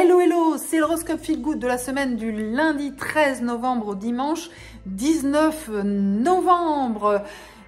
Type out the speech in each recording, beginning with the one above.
Hello, hello, c'est l'horoscope Feel Good de la semaine du lundi 13 novembre au dimanche 19 novembre.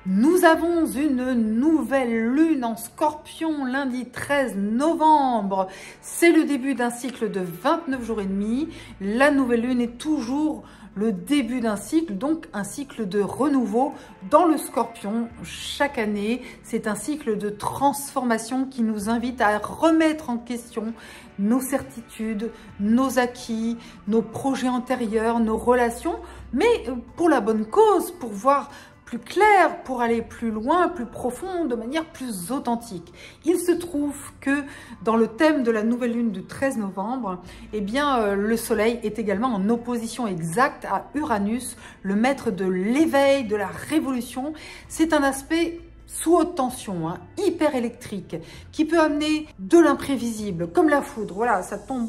Nous avons une nouvelle lune en Scorpion lundi 13 novembre. C'est le début d'un cycle de 29 jours et demi. La nouvelle lune est toujours le début d'un cycle, donc un cycle de renouveau dans le Scorpion chaque année. C'est un cycle de transformation qui nous invite à remettre en question nos certitudes, nos acquis, nos projets antérieurs, nos relations, mais pour la bonne cause, pour voir plus clair, pour aller plus loin, plus profond, de manière plus authentique. Il se trouve que dans le thème de la nouvelle lune du 13 novembre, eh bien, le soleil est également en opposition exacte à Uranus, le maître de l'éveil, de la révolution. C'est un aspect sous haute tension, hyper électrique, qui peut amener de l'imprévisible, comme la foudre. Voilà, ça tombe.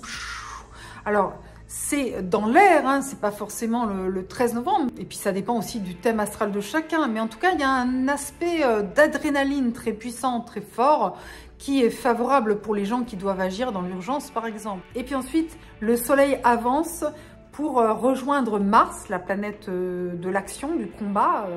Alors, c'est dans l'air, c'est pas forcément le 13 novembre. Et puis ça dépend aussi du thème astral de chacun. Mais en tout cas, il y a un aspect d'adrénaline très puissant, très fort, qui est favorable pour les gens qui doivent agir dans l'urgence, par exemple. Et puis ensuite, le soleil avance pour rejoindre Mars, la planète de l'action, du combat,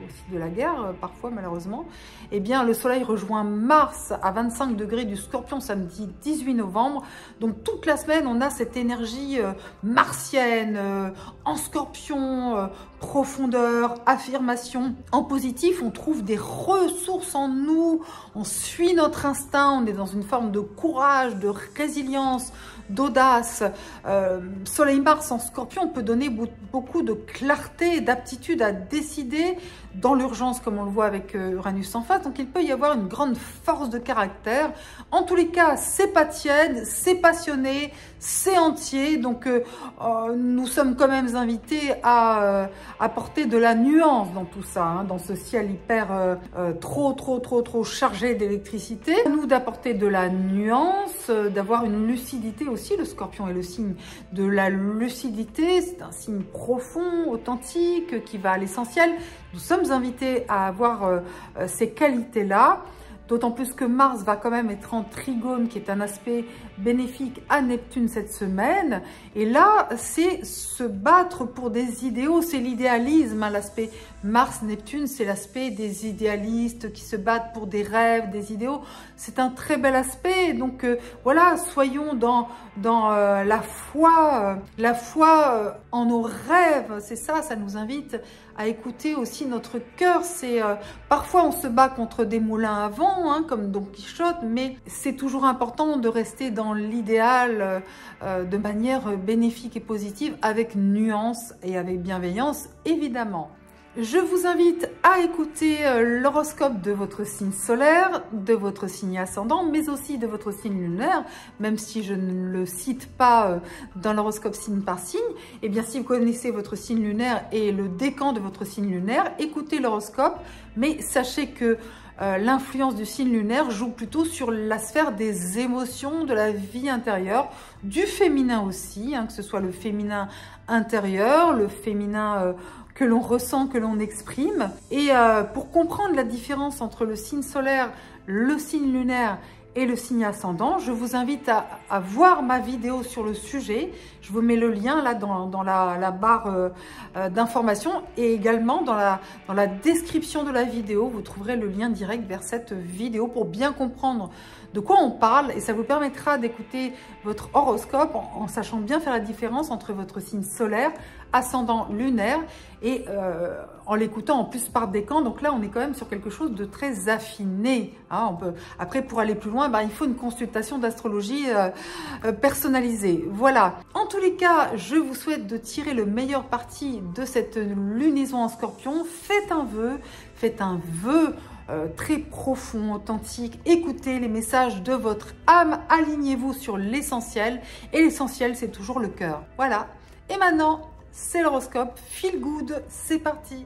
aussi de la guerre, parfois malheureusement. Eh bien, le soleil rejoint Mars à 25 degrés du Scorpion samedi 18 novembre. Donc, toute la semaine, on a cette énergie martienne, en Scorpion, profondeur, affirmation. En positif, on trouve des ressources en nous, on suit notre instinct, on est dans une forme de courage, de résilience, d'audace. Soleil-Mars en Scorpion peut donner beaucoup de clarté, d'aptitude à décider dans l'urgence, comme on le voit avec Uranus en face. Donc il peut y avoir une grande force de caractère. En tous les cas, c'est pas tiède, c'est passionné, c'est entier. Donc nous sommes quand même invités à apporter de la nuance dans tout ça, dans ce ciel hyper trop chargé d'électricité. Nous d'apporter de la nuance, d'avoir une lucidité aussi. Le Scorpion est le signe de la lucidité. C'est un signe profond, authentique, qui va à l'essentiel. Nous sommes invités à avoir ces qualités-là. D'autant plus que Mars va quand même être en trigone, qui est un aspect bénéfique à Neptune cette semaine. Et là, c'est se battre pour des idéaux, c'est l'idéalisme. L'aspect Mars-Neptune, c'est l'aspect des idéalistes qui se battent pour des rêves, des idéaux. C'est un très bel aspect. Donc voilà, soyons dans la foi en nos rêves. C'est ça, ça nous invite à écouter aussi notre cœur. C'est parfois on se bat contre des moulins à vent, comme Don Quichotte, mais c'est toujours important de rester dans l'idéal de manière bénéfique et positive, avec nuance et avec bienveillance, évidemment. Je vous invite à écouter l'horoscope de votre signe solaire, de votre signe ascendant, mais aussi de votre signe lunaire, même si je ne le cite pas dans l'horoscope signe par signe. Eh bien, si vous connaissez votre signe lunaire et le décan de votre signe lunaire, écoutez l'horoscope, mais sachez que l'influence du signe lunaire joue plutôt sur la sphère des émotions, de la vie intérieure, du féminin aussi, que ce soit le féminin intérieur, le féminin que l'on ressent, que l'on exprime. Et pour comprendre la différence entre le signe solaire, le signe lunaire et le signe ascendant, je vous invite à voir ma vidéo sur le sujet. Je vous mets le lien là dans la barre d'information, et également dans la description de la vidéo, vous trouverez le lien direct vers cette vidéo pour bien comprendre de quoi on parle, et ça vous permettra d'écouter votre horoscope en sachant bien faire la différence entre votre signe solaire, ascendant, lunaire, et en l'écoutant en plus par décan. Donc là, on est quand même sur quelque chose de très affiné. Après, pour aller plus loin, il faut une consultation d'astrologie personnalisée. Voilà. En tous les cas, je vous souhaite de tirer le meilleur parti de cette lunaison en Scorpion. Faites un vœu très profond, authentique. Écoutez les messages de votre âme, alignez-vous sur l'essentiel, et l'essentiel, c'est toujours le cœur. Voilà. Et maintenant, c'est l'horoscope Feel Good, c'est parti.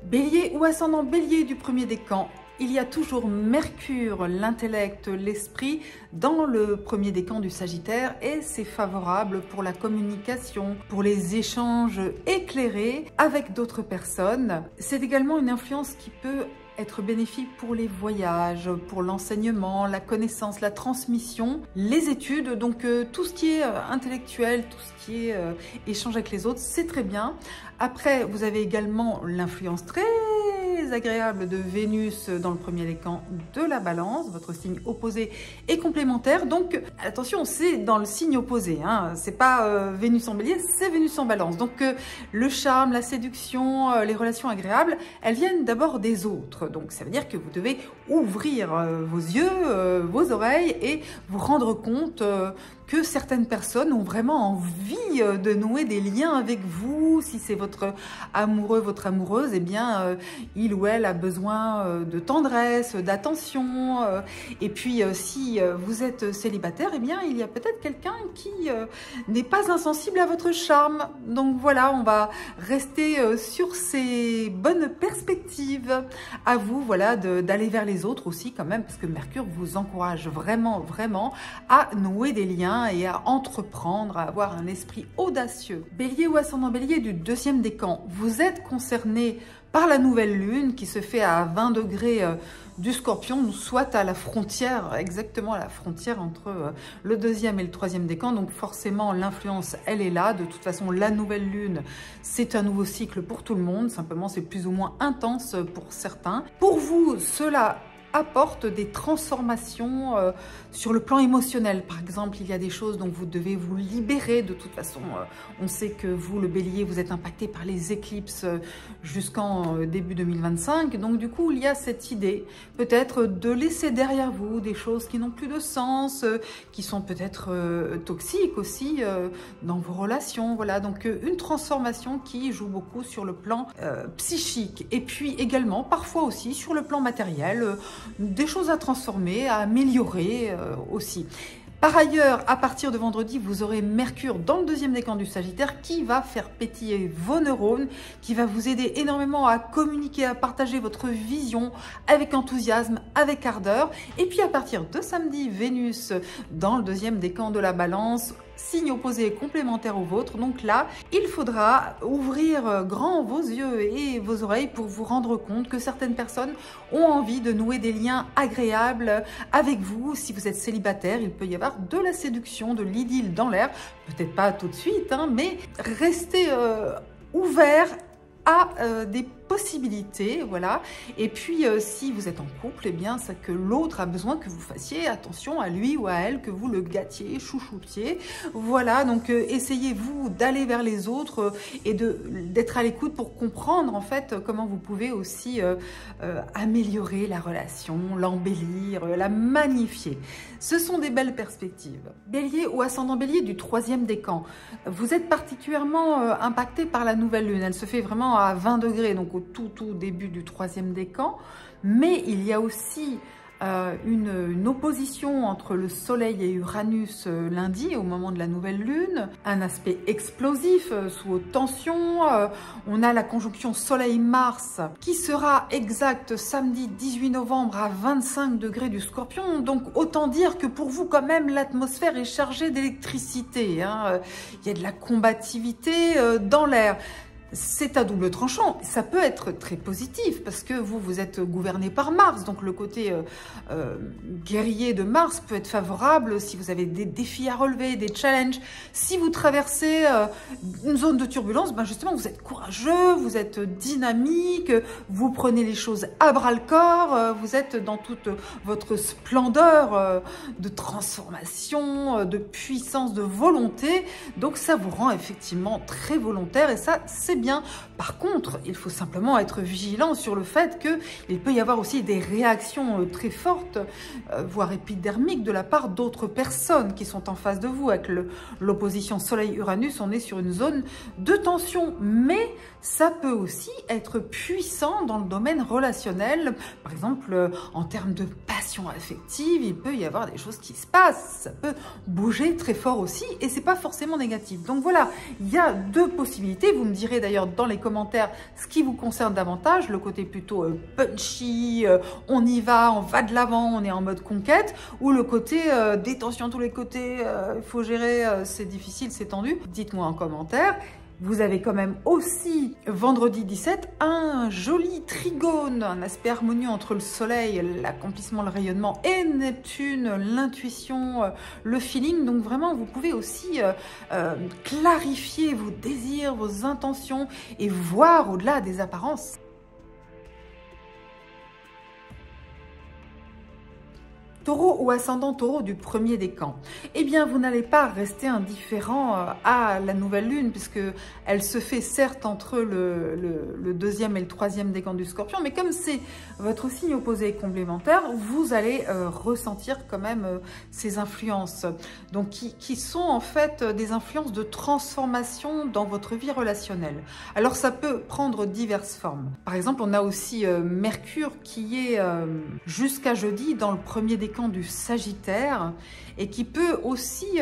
Bélier ou ascendant Bélier du premier décan, il y a toujours Mercure, l'intellect, l'esprit, dans le premier décan du Sagittaire, et c'est favorable pour la communication, pour les échanges éclairés avec d'autres personnes. C'est également une influence qui peut être bénéfique pour les voyages, pour l'enseignement, la connaissance, la transmission, les études, donc tout ce qui est intellectuel, tout ce qui est échange avec les autres, c'est très bien. Après, vous avez également l'influence très agréable de Vénus dans le premier décan de la Balance, votre signe opposé et complémentaire. Donc attention, c'est dans le signe opposé, hein. C'est pas Vénus en Bélier, c'est Vénus en Balance. Donc le charme, la séduction, les relations agréables, elles viennent d'abord des autres. Donc ça veut dire que vous devez ouvrir vos yeux, vos oreilles et vous rendre compte que certaines personnes ont vraiment envie de nouer des liens avec vous. Si c'est votre amoureux, votre amoureuse, eh bien, il ou elle a besoin de tendresse, d'attention. Et puis, si vous êtes célibataire, eh bien, il y a peut-être quelqu'un qui n'est pas insensible à votre charme. Donc voilà, on va rester sur ces bonnes perspectives. À vous, voilà, d'aller vers les autres aussi quand même, parce que Mercure vous encourage vraiment, vraiment à nouer des liens et à entreprendre, à avoir un esprit audacieux. Bélier ou ascendant Bélier du deuxième décan, vous êtes concerné par la nouvelle lune qui se fait à 20 degrés du Scorpion, soit à la frontière, exactement à la frontière entre le deuxième et le troisième décan. Donc forcément, l'influence, elle est là. De toute façon, la nouvelle lune, c'est un nouveau cycle pour tout le monde. Simplement, c'est plus ou moins intense pour certains. Pour vous, cela apporte des transformations sur le plan émotionnel. Par exemple, il y a des choses dont vous devez vous libérer. De toute façon, on sait que vous, le Bélier, vous êtes impacté par les éclipses jusqu'en début 2025. Donc du coup, il y a cette idée peut-être de laisser derrière vous des choses qui n'ont plus de sens, qui sont peut-être toxiques aussi dans vos relations. Voilà, donc une transformation qui joue beaucoup sur le plan psychique. Et puis également, parfois aussi, sur le plan matériel, des choses à transformer, à améliorer aussi. Par ailleurs, à partir de vendredi, vous aurez Mercure dans le deuxième décan du Sagittaire qui va faire pétiller vos neurones, qui va vous aider énormément à communiquer, à partager votre vision avec enthousiasme, avec ardeur. Et puis à partir de samedi, Vénus dans le deuxième décan de la Balance, signe opposé complémentaire au vôtre. Donc là, il faudra ouvrir grand vos yeux et vos oreilles pour vous rendre compte que certaines personnes ont envie de nouer des liens agréables avec vous. Si vous êtes célibataire, il peut y avoir de la séduction, de l'idylle dans l'air. Peut-être pas tout de suite, hein, mais restez ouvert à des possibilités, voilà. Et puis si vous êtes en couple, eh bien c'est que l'autre a besoin que vous fassiez attention à lui ou à elle, que vous le gâtiez, chouchoutiez, voilà. Donc essayez-vous d'aller vers les autres et d'être à l'écoute pour comprendre en fait comment vous pouvez aussi améliorer la relation, l'embellir, la magnifier. Ce sont des belles perspectives. Bélier ou ascendant Bélier du troisième décan, vous êtes particulièrement impacté par la nouvelle lune. Elle se fait vraiment à 20 degrés, donc au tout début du troisième décan, mais il y a aussi une opposition entre le Soleil et Uranus lundi au moment de la nouvelle lune, un aspect explosif sous haute tension. On a la conjonction Soleil-Mars qui sera exacte samedi 18 novembre à 25 degrés du Scorpion. Donc autant dire que pour vous quand même l'atmosphère est chargée d'électricité, hein. Il y a de la combativité dans l'air. C'est à double tranchant. Ça peut être très positif parce que vous êtes gouverné par Mars. Donc le côté guerrier de Mars peut être favorable si vous avez des défis à relever, des challenges. Si vous traversez une zone de turbulence, ben justement, vous êtes courageux, vous êtes dynamique, vous prenez les choses à bras-le-corps, vous êtes dans toute votre splendeur de transformation, de puissance, de volonté. Donc ça vous rend effectivement très volontaire et ça, c'est bien. Par contre, il faut simplement être vigilant sur le fait qu'il peut y avoir aussi des réactions très fortes, voire épidermiques de la part d'autres personnes qui sont en face de vous. Avec l'opposition Soleil-Uranus, on est sur une zone de tension, mais ça peut aussi être puissant dans le domaine relationnel. Par exemple, en termes de passion affective, il peut y avoir des choses qui se passent. Ça peut bouger très fort aussi et c'est pas forcément négatif. Donc voilà, il y a deux possibilités. Vous me direz d'ailleurs dans les commentaires ce qui vous concerne davantage, le côté plutôt punchy, on y va, on va de l'avant, on est en mode conquête, ou le côté des tensions tous les côtés, il faut gérer, c'est difficile, c'est tendu. Dites-moi en commentaire. Vous avez quand même aussi, vendredi 17, un joli trigone, un aspect harmonieux entre le soleil, l'accomplissement, le rayonnement, et Neptune, l'intuition, le feeling. Donc vraiment, vous pouvez aussi clarifier vos désirs, vos intentions et voir au-delà des apparences. Taureau ou ascendant taureau du premier décan, eh bien vous n'allez pas rester indifférent à la nouvelle lune, puisque elle se fait certes entre le deuxième et le troisième décan du scorpion, mais comme c'est votre signe opposé et complémentaire, vous allez ressentir quand même ces influences, donc qui sont en fait des influences de transformation dans votre vie relationnelle. Alors ça peut prendre diverses formes. Par exemple, on a aussi Mercure qui est jusqu'à jeudi dans le premier décan du Sagittaire et qui peut aussi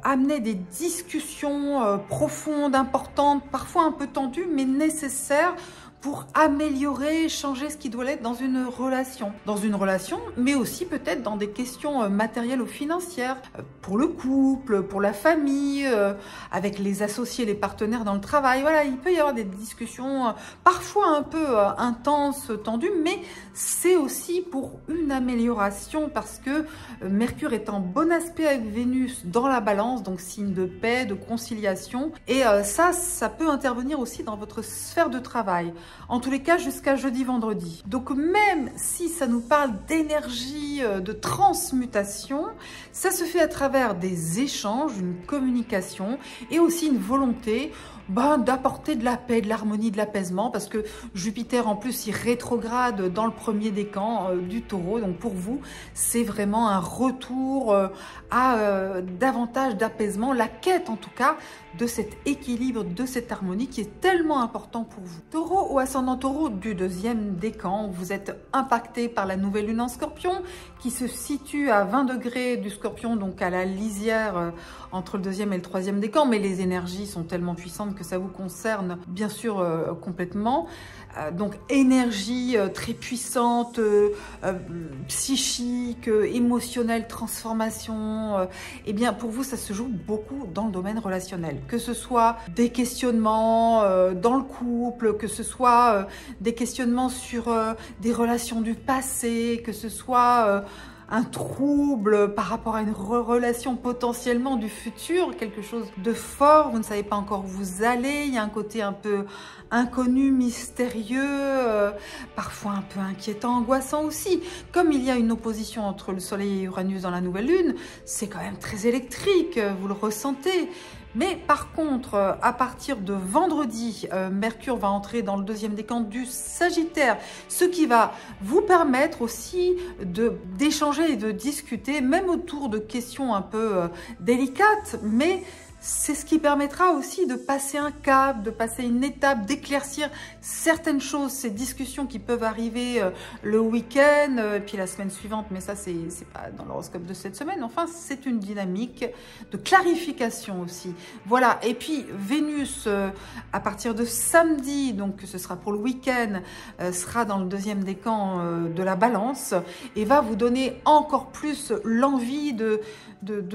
amener des discussions profondes, importantes, parfois un peu tendues, mais nécessaires pour améliorer, changer ce qui doit l'être dans une relation. Dans une relation, mais aussi peut-être dans des questions matérielles ou financières, pour le couple, pour la famille, avec les associés, les partenaires dans le travail. Voilà, il peut y avoir des discussions parfois un peu intenses, tendues, mais c'est aussi pour une amélioration parce que Mercure est en bon aspect avec Vénus dans la balance, donc signe de paix, de conciliation. Et ça peut intervenir aussi dans votre sphère de travail. En tous les cas, jusqu'à jeudi, vendredi. Donc même si ça nous parle d'énergie, de transmutation, ça se fait à travers des échanges, une communication et aussi une volonté d'apporter de la paix, de l'harmonie, de l'apaisement, parce que Jupiter en plus il rétrograde dans le premier décan du Taureau. Donc pour vous, c'est vraiment un retour à davantage d'apaisement, la quête en tout cas de cet équilibre, de cette harmonie qui est tellement important pour vous. Taureau ou ascendant Taureau du deuxième décan, vous êtes impacté par la nouvelle lune en Scorpion qui se situe à 20 degrés du Scorpion, donc à la lisière entre le deuxième et le troisième décan, mais les énergies sont tellement puissantes que ça vous concerne bien sûr complètement. Donc énergie très puissante, psychique, émotionnelle, transformation. Eh bien pour vous ça se joue beaucoup dans le domaine relationnel, que ce soit des questionnements dans le couple, que ce soit des questionnements sur des relations du passé, que ce soit un trouble par rapport à une relation potentiellement du futur, quelque chose de fort, vous ne savez pas encore où vous allez, il y a un côté un peu inconnu, mystérieux, parfois un peu inquiétant, angoissant aussi. Comme il y a une opposition entre le Soleil et Uranus dans la nouvelle lune, c'est quand même très électrique, vous le ressentez. Mais par contre, à partir de vendredi, Mercure va entrer dans le deuxième décan du Sagittaire, ce qui va vous permettre aussi d'échanger et de discuter, même autour de questions un peu délicates, mais c'est ce qui permettra aussi de passer un cap, de passer une étape, d'éclaircir certaines choses, ces discussions qui peuvent arriver le week-end, puis la semaine suivante, mais ça c'est pas dans l'horoscope de cette semaine. Enfin, c'est une dynamique de clarification aussi. Voilà, et puis Vénus, à partir de samedi, donc ce sera pour le week-end, sera dans le deuxième décan de la Balance et va vous donner encore plus l'envie de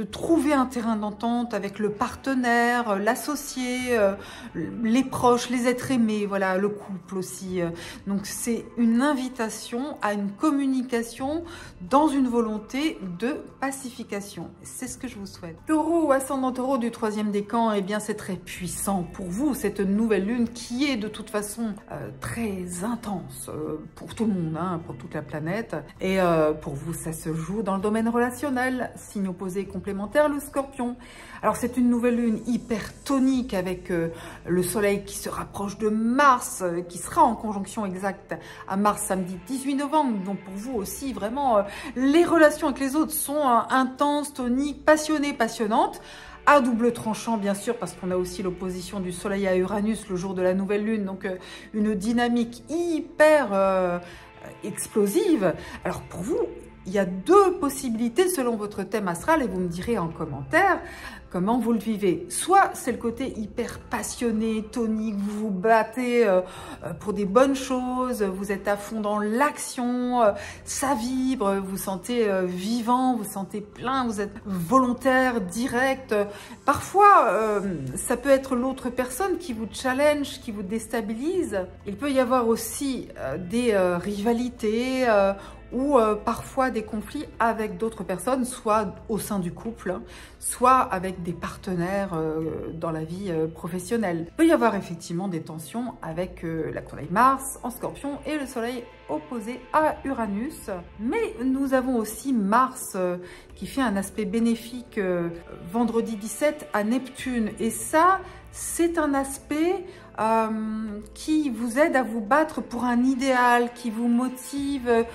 trouver un terrain d'entente avec le partenaire, l'associé, les proches, les êtres aimés, voilà, le couple aussi. Donc c'est une invitation à une communication dans une volonté de pacification. C'est ce que je vous souhaite. Taureau ou ascendant Taureau du troisième décan, eh bien c'est très puissant pour vous, cette nouvelle lune qui est de toute façon très intense pour tout le monde, hein, pour toute la planète. Et pour vous, ça se joue dans le domaine relationnel, signe opposé et complémentaire, le Scorpion. Alors c'est une nouvelle lune hyper tonique avec le soleil qui se rapproche de Mars, qui sera en conjonction exacte à Mars samedi 18 novembre. Donc pour vous aussi, vraiment, les relations avec les autres sont intenses, toniques, passionnées, passionnantes. À double tranchant bien sûr, parce qu'on a aussi l'opposition du soleil à Uranus le jour de la nouvelle lune. Donc une dynamique hyper explosive. Alors pour vous, il y a deux possibilités selon votre thème astral et vous me direz en commentaire comment vous le vivez. Soit c'est le côté hyper passionné, tonique, vous vous battez pour des bonnes choses, vous êtes à fond dans l'action, ça vibre, vous sentez vivant, vous sentez plein, vous êtes volontaire, direct. Parfois, ça peut être l'autre personne qui vous challenge, qui vous déstabilise. Il peut y avoir aussi des rivalités, ou parfois des conflits avec d'autres personnes, soit au sein du couple, soit avec des partenaires dans la vie professionnelle. Il peut y avoir effectivement des tensions avec la Soleil Mars en Scorpion et le Soleil opposé à Uranus. Mais nous avons aussi Mars qui fait un aspect bénéfique vendredi 17 à Neptune. Et ça, c'est un aspect qui vous aide à vous battre pour un idéal, qui vous motive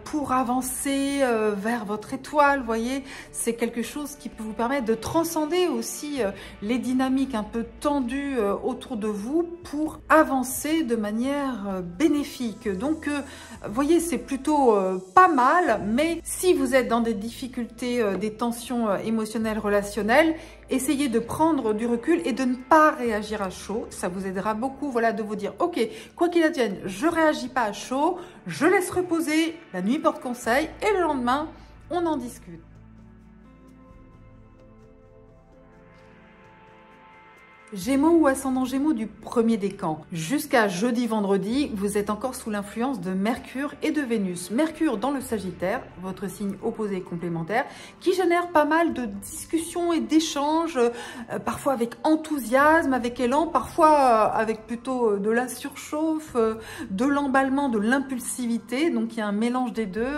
pour avancer vers votre étoile. Vous voyez, c'est quelque chose qui peut vous permettre de transcender aussi les dynamiques un peu tendues autour de vous pour avancer de manière bénéfique. Donc, vous voyez, c'est plutôt pas mal, mais si vous êtes dans des difficultés, des tensions émotionnelles, relationnelles, essayez de prendre du recul et de ne pas réagir à chaud. Ça vous aidera beaucoup, voilà, de vous dire, ok, quoi qu'il advienne, je réagis pas à chaud, je laisse reposer, la nuit porte conseil, et le lendemain, on en discute. Gémeaux ou ascendant Gémeaux du premier décan. Jusqu'à jeudi, vendredi, vous êtes encore sous l'influence de Mercure et de Vénus. Mercure dans le Sagittaire, votre signe opposé et complémentaire, qui génère pas mal de discussions et d'échanges, parfois avec enthousiasme, avec élan, parfois avec plutôt de la surchauffe, de l'emballement, de l'impulsivité. Donc il y a un mélange des deux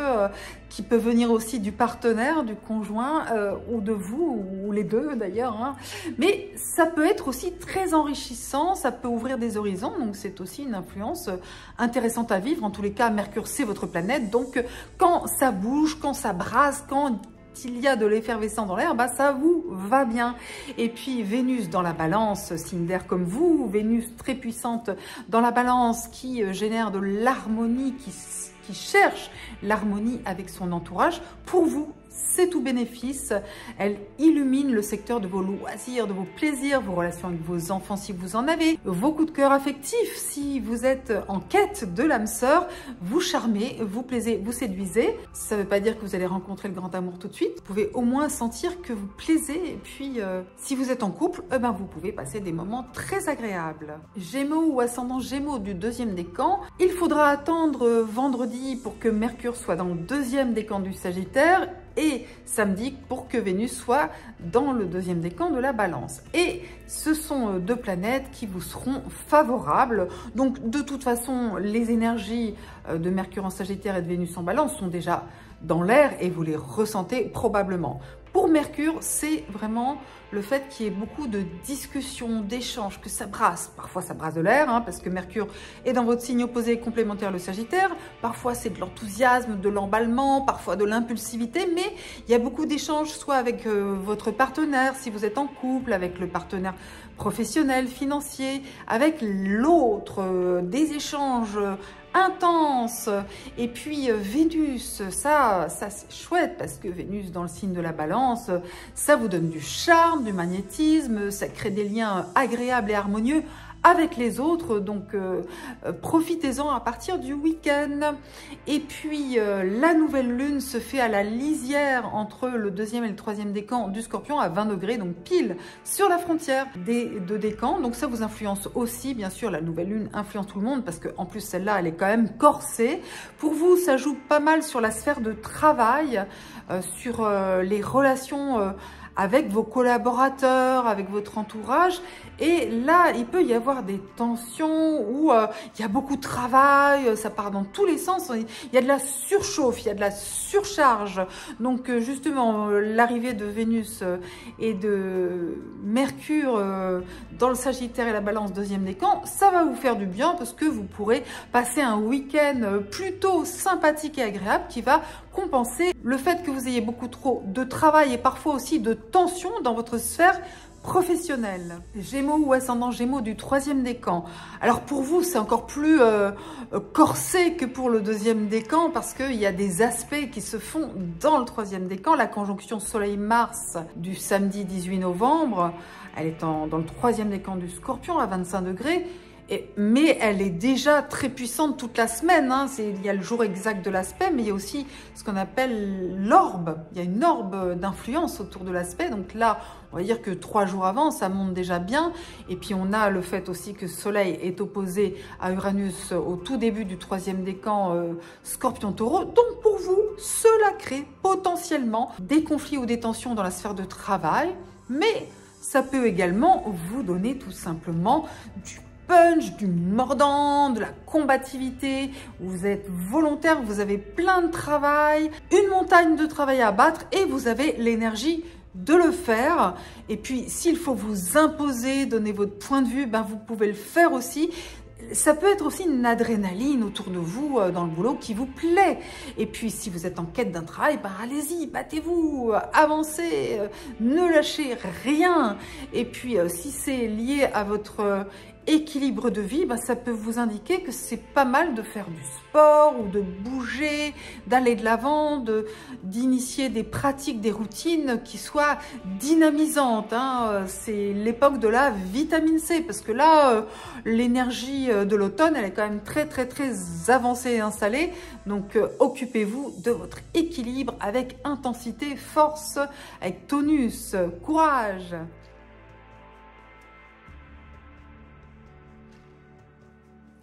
qui peut venir aussi du partenaire, du conjoint ou de vous, ou les deux d'ailleurs. Hein. Mais ça peut être aussi très enrichissant, ça peut ouvrir des horizons, donc c'est aussi une influence intéressante à vivre. En tous les cas, Mercure, c'est votre planète, donc quand ça bouge, quand ça brasse, quand il y a de l'effervescence dans l'air, bah ça vous va bien. Et puis Vénus dans la balance, signe d'air comme vous, Vénus très puissante dans la balance qui génère de l'harmonie, qui cherche l'harmonie avec son entourage, pour vous, c'est tout bénéfice. Elle illumine le secteur de vos loisirs, de vos plaisirs, vos relations avec vos enfants si vous en avez, vos coups de cœur affectifs si vous êtes en quête de l'âme sœur, vous charmez, vous plaisez, vous séduisez. Ça ne veut pas dire que vous allez rencontrer le grand amour tout de suite. Vous pouvez au moins sentir que vous plaisez et puis si vous êtes en couple, vous pouvez passer des moments très agréables. Gémeaux ou ascendant Gémeaux du deuxième décan, il faudra attendre vendredi pour que Mercure soit dans le deuxième décan du Sagittaire et samedi pour que Vénus soit dans le deuxième décan de la balance. Et ce sont deux planètes qui vous seront favorables. Donc de toute façon, les énergies de Mercure en Sagittaire et de Vénus en balance sont déjà dans l'air et vous les ressentez probablement. Pour Mercure, c'est vraiment le fait qu'il y ait beaucoup de discussions, d'échanges, que ça brasse. Parfois, ça brasse de l'air, hein, parce que Mercure est dans votre signe opposé et complémentaire, le Sagittaire. Parfois, c'est de l'enthousiasme, de l'emballement, parfois de l'impulsivité, mais il y a beaucoup d'échanges, soit avec votre partenaire, si vous êtes en couple, avec le partenaire professionnel, financier, avec l'autre, des échanges intense. Et puis Vénus, ça c'est chouette parce que Vénus dans le signe de la balance, ça vous donne du charme, du magnétisme, ça crée des liens agréables et harmonieux avec les autres, donc profitez-en à partir du week-end. Et puis la nouvelle lune se fait à la lisière entre le deuxième et le troisième décan du Scorpion à 20 degrés, donc pile sur la frontière des deux décans. Donc ça vous influence aussi, bien sûr, la nouvelle lune influence tout le monde parce qu'en plus celle-là, elle est quand même corsée. Pour vous, ça joue pas mal sur la sphère de travail, sur les relations avec vos collaborateurs, avec votre entourage. Et là, il peut y avoir des tensions où il y a beaucoup de travail, ça part dans tous les sens. Il y a de la surchauffe, il y a de la surcharge. Donc justement, l'arrivée de Vénus et de Mercure dans le Sagittaire et la Balance deuxième décan, ça va vous faire du bien parce que vous pourrez passer un week-end plutôt sympathique et agréable qui va compenser le fait que vous ayez beaucoup trop de travail et parfois aussi de tension dans votre sphère professionnel. Gémeaux ou ascendant Gémeaux du troisième décan. Alors pour vous, c'est encore plus corsé que pour le deuxième décan parce qu'il y a des aspects qui se font dans le troisième décan. La conjonction Soleil-Mars du samedi 18 novembre, elle est dans le troisième décan du Scorpion à 25 degrés. Mais elle est déjà très puissante toute la semaine. Hein. Il y a le jour exact de l'aspect, mais il y a aussi ce qu'on appelle l'orbe. Il y a une orbe d'influence autour de l'aspect. Donc là, on va dire que 3 jours avant, ça monte déjà bien. Et puis on a le fait aussi que Soleil est opposé à Uranus au tout début du troisième décan Scorpion-Taureau. Donc pour vous, cela crée potentiellement des conflits ou des tensions dans la sphère de travail. Mais ça peut également vous donner tout simplement du punch, du mordant, de la combativité, vous êtes volontaire, vous avez plein de travail, une montagne de travail à abattre et vous avez l'énergie de le faire. Et puis s'il faut vous imposer, donner votre point de vue, ben, vous pouvez le faire aussi. Ça peut être aussi une adrénaline autour de vous dans le boulot qui vous plaît. Et puis, si vous êtes en quête d'un travail, ben, allez-y, battez-vous, avancez, ne lâchez rien. Et puis, si c'est lié à votre équilibre de vie, ben, ça peut vous indiquer que c'est pas mal de faire du sport ou de bouger, d'aller de l'avant, d'initier des pratiques, des routines qui soient dynamisantes. Hein. C'est l'époque de la vitamine C parce que là, l'énergie de l'automne, elle est quand même très avancée et installée. Donc, occupez-vous de votre équilibre avec intensité, force, avec tonus, courage.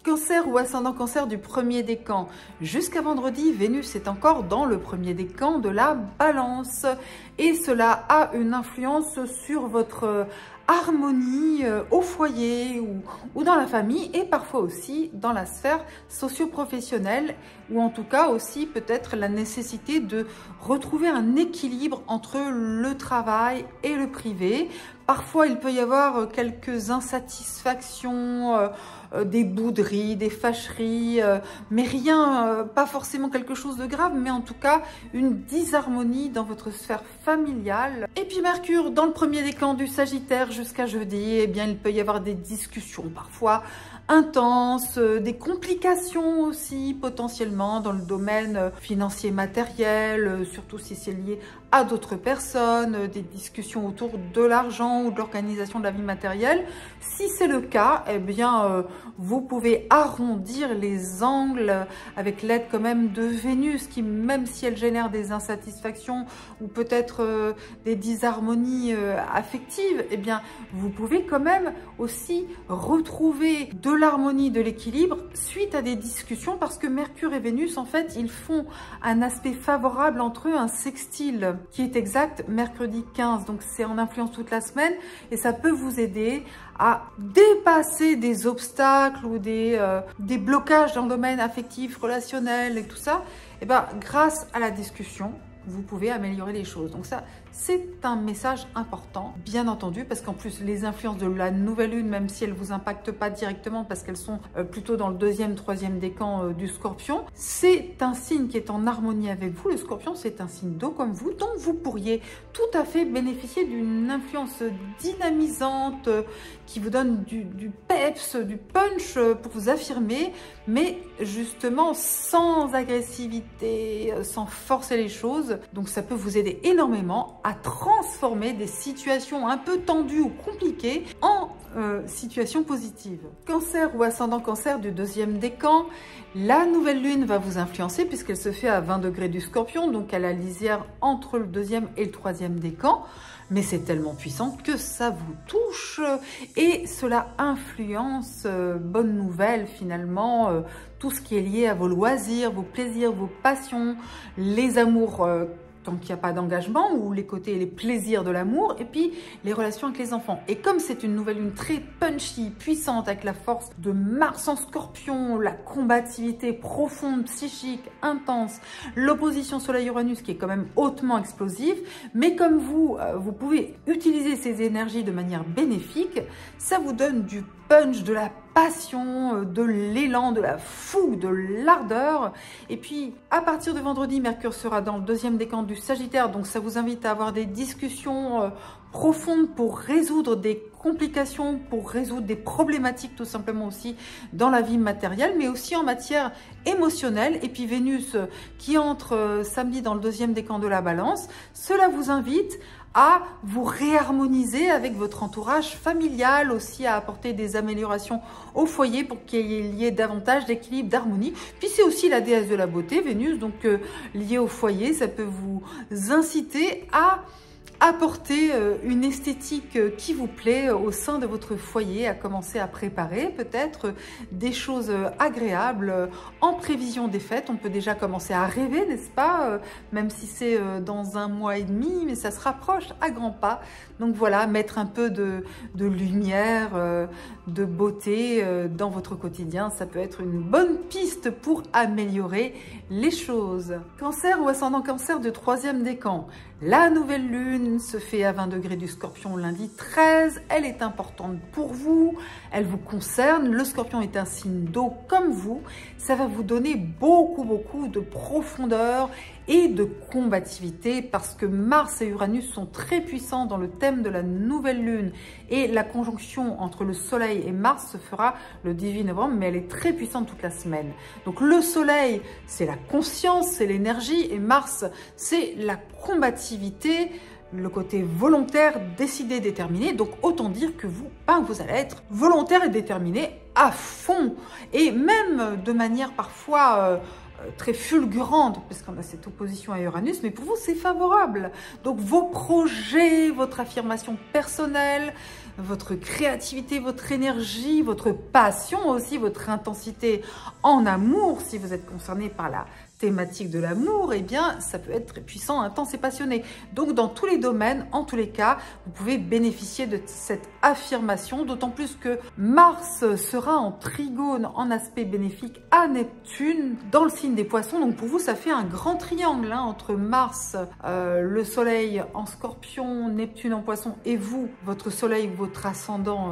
Cancer ou ascendant Cancer du premier décan. Jusqu'à vendredi, Vénus est encore dans le premier décan de la Balance. Et cela a une influence sur votre harmonie au foyer ou dans la famille et parfois aussi dans la sphère socio-professionnelle ou en tout cas aussi peut-être la nécessité de retrouver un équilibre entre le travail et le privé. Parfois, il peut y avoir quelques insatisfactions, des bouderies, des fâcheries, mais rien, pas forcément quelque chose de grave, mais en tout cas une disharmonie dans votre sphère familiale. Et puis Mercure, dans le premier décan du Sagittaire jusqu'à jeudi, eh bien, il peut y avoir des discussions parfois intenses, des complications aussi potentiellement dans le domaine financier matériel, surtout si c'est lié à d'autres personnes, des discussions autour de l'argent ou de l'organisation de la vie matérielle. Si c'est le cas, eh bien, vous pouvez arrondir les angles avec l'aide quand même de Vénus qui, même si elle génère des insatisfactions ou peut-être des disharmonies affectives, eh bien, vous pouvez quand même aussi retrouver de l'harmonie, de l'équilibre suite à des discussions parce que Mercure et Vénus, en fait, ils font un aspect favorable entre eux, un sextile qui est exact mercredi 15. Donc, c'est en influence toute la semaine et ça peut vous aider à dépasser des obstacles ou des blocages dans le domaine affectif, relationnel et tout ça. Et ben, grâce à la discussion, vous pouvez améliorer les choses. Donc ça, c'est un message important, bien entendu, parce qu'en plus, les influences de la nouvelle lune, même si elles ne vous impactent pas directement, parce qu'elles sont plutôt dans le deuxième, troisième décan du Scorpion, c'est un signe qui est en harmonie avec vous. Le Scorpion, c'est un signe d'eau comme vous, donc vous pourriez tout à fait bénéficier d'une influence dynamisante qui vous donne du peps, du punch pour vous affirmer, mais justement sans agressivité, sans forcer les choses. Donc ça peut vous aider énormément à transformer des situations un peu tendues ou compliquées en situations positives. Cancer ou ascendant Cancer du deuxième décan, la nouvelle lune va vous influencer puisqu'elle se fait à 20 degrés du Scorpion, donc à la lisière entre le deuxième et le troisième décan. Mais c'est tellement puissant que ça vous touche et cela influence, bonne nouvelle finalement, tout ce qui est lié à vos loisirs, vos plaisirs, vos passions, les amours tant qu'il n'y a pas d'engagement ou les côtés et les plaisirs de l'amour et puis les relations avec les enfants. Et comme c'est une nouvelle lune très punchy, puissante avec la force de Mars en Scorpion, la combativité profonde, psychique, intense, l'opposition Soleil-Uranus qui est quand même hautement explosive, mais comme vous pouvez utiliser ces énergies de manière bénéfique, ça vous donne du punch, de la passion, de l'élan, de la fougue, de l'ardeur. Et puis, à partir de vendredi, Mercure sera dans le deuxième décan du Sagittaire. Donc, ça vous invite à avoir des discussions profondes pour résoudre des complications, pour résoudre des problématiques tout simplement aussi dans la vie matérielle, mais aussi en matière émotionnelle. Et puis, Vénus qui entre samedi dans le deuxième décan de la Balance, cela vous invite à vous réharmoniser avec votre entourage familial, aussi à apporter des améliorations au foyer pour qu'il y ait davantage d'équilibre, d'harmonie. Puis c'est aussi la déesse de la beauté, Vénus, donc liée au foyer, ça peut vous inciter à apporter une esthétique qui vous plaît au sein de votre foyer, à commencer à préparer peut-être des choses agréables en prévision des fêtes. On peut déjà commencer à rêver, n'est-ce pas, même si c'est dans 1 mois et demi, mais ça se rapproche à grands pas. Donc voilà, mettre un peu de lumière, de beauté dans votre quotidien, ça peut être une bonne piste pour améliorer les choses. Cancer ou ascendant Cancer de 3e décan. La nouvelle lune se fait à 20 degrés du Scorpion lundi 13. Elle est importante pour vous, elle vous concerne. Le Scorpion est un signe d'eau comme vous. Ça va vous donner beaucoup de profondeur et de combativité parce que Mars et Uranus sont très puissants dans le thème de la nouvelle lune et la conjonction entre le Soleil et Mars se fera le 18 novembre, mais elle est très puissante toute la semaine. Donc le Soleil, c'est la conscience, c'est l'énergie, et Mars, c'est la combativité, le côté volontaire, décidé, déterminé. Donc autant dire que vous allez être volontaire et déterminé à fond, et même de manière parfois très fulgurante, parce qu'on a cette opposition à Uranus, mais pour vous c'est favorable. Donc vos projets, votre affirmation personnelle, votre créativité, votre énergie, votre passion aussi, votre intensité en amour, si vous êtes concerné par la thématique de l'amour, eh bien, ça peut être très puissant, intense et passionné. Donc, dans tous les domaines, en tous les cas, vous pouvez bénéficier de cette affirmation, d'autant plus que Mars sera en trigone, en aspect bénéfique à Neptune, dans le signe des Poissons. Donc, pour vous, ça fait un grand triangle entre Mars, le Soleil en Scorpion, Neptune en Poisson, et vous, votre Soleil, votre ascendant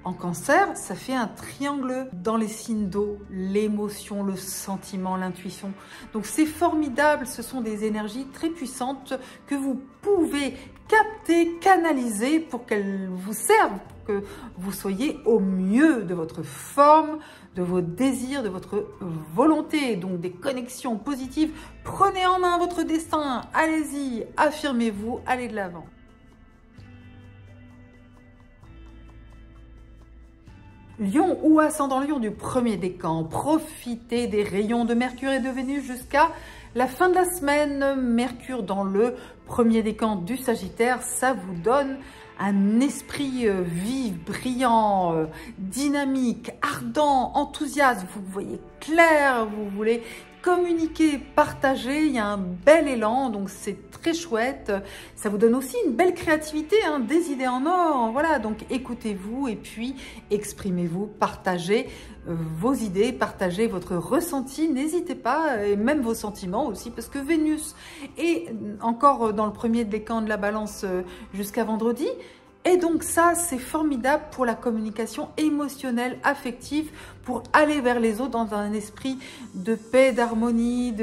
en Cancer. Ça fait un triangle dans les signes d'eau, l'émotion, le sentiment, l'intuition. Donc c'est formidable, ce sont des énergies très puissantes que vous pouvez capter, canaliser pour qu'elles vous servent, pour que vous soyez au mieux de votre forme, de vos désirs, de votre volonté. Donc des connexions positives. Prenez en main votre destin, allez-y, affirmez-vous, allez de l'avant. Lion ou ascendant Lion du 1er décan, profitez des rayons de Mercure et de Vénus jusqu'à la fin de la semaine. Mercure dans le 1er décan du Sagittaire, ça vous donne un esprit vif, brillant, dynamique, ardent, enthousiaste. Vous voyez clair, vous voulez communiquer, partager, il y a un bel élan, donc c'est très chouette. Ça vous donne aussi une belle créativité, des idées en or. Voilà, donc écoutez-vous et puis exprimez-vous, partagez vos idées, partagez votre ressenti, n'hésitez pas, et même vos sentiments aussi, parce que Vénus est encore dans le 1er décan de la Balance jusqu'à vendredi. Et donc ça, c'est formidable pour la communication émotionnelle, affective, pour aller vers les autres dans un esprit de paix, d'harmonie,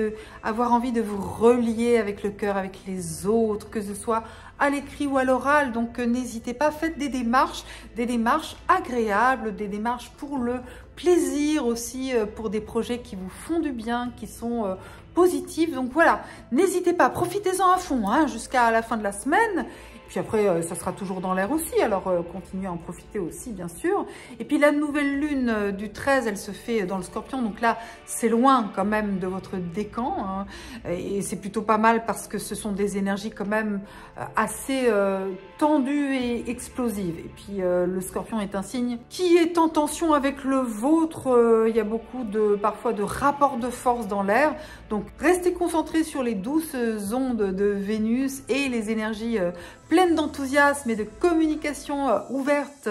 avoir envie de vous relier avec le cœur, avec les autres, que ce soit à l'écrit ou à l'oral. Donc n'hésitez pas, faites des démarches agréables, des démarches pour le plaisir aussi, pour des projets qui vous font du bien, qui sont positifs. Donc voilà, n'hésitez pas, profitez-en à fond jusqu'à la fin de la semaine. Puis après, ça sera toujours dans l'air aussi, alors continuez à en profiter aussi, bien sûr. Et puis la nouvelle lune du 13, elle se fait dans le Scorpion, donc là, c'est loin quand même de votre décan. Et c'est plutôt pas mal parce que ce sont des énergies quand même assez tendues et explosives. Et puis le Scorpion est un signe qui est en tension avec le vôtre. Il y a beaucoup parfois de rapports de force dans l'air. Donc restez concentrés sur les douces ondes de Vénus et les énergies pleine d'enthousiasme et de communication ouverte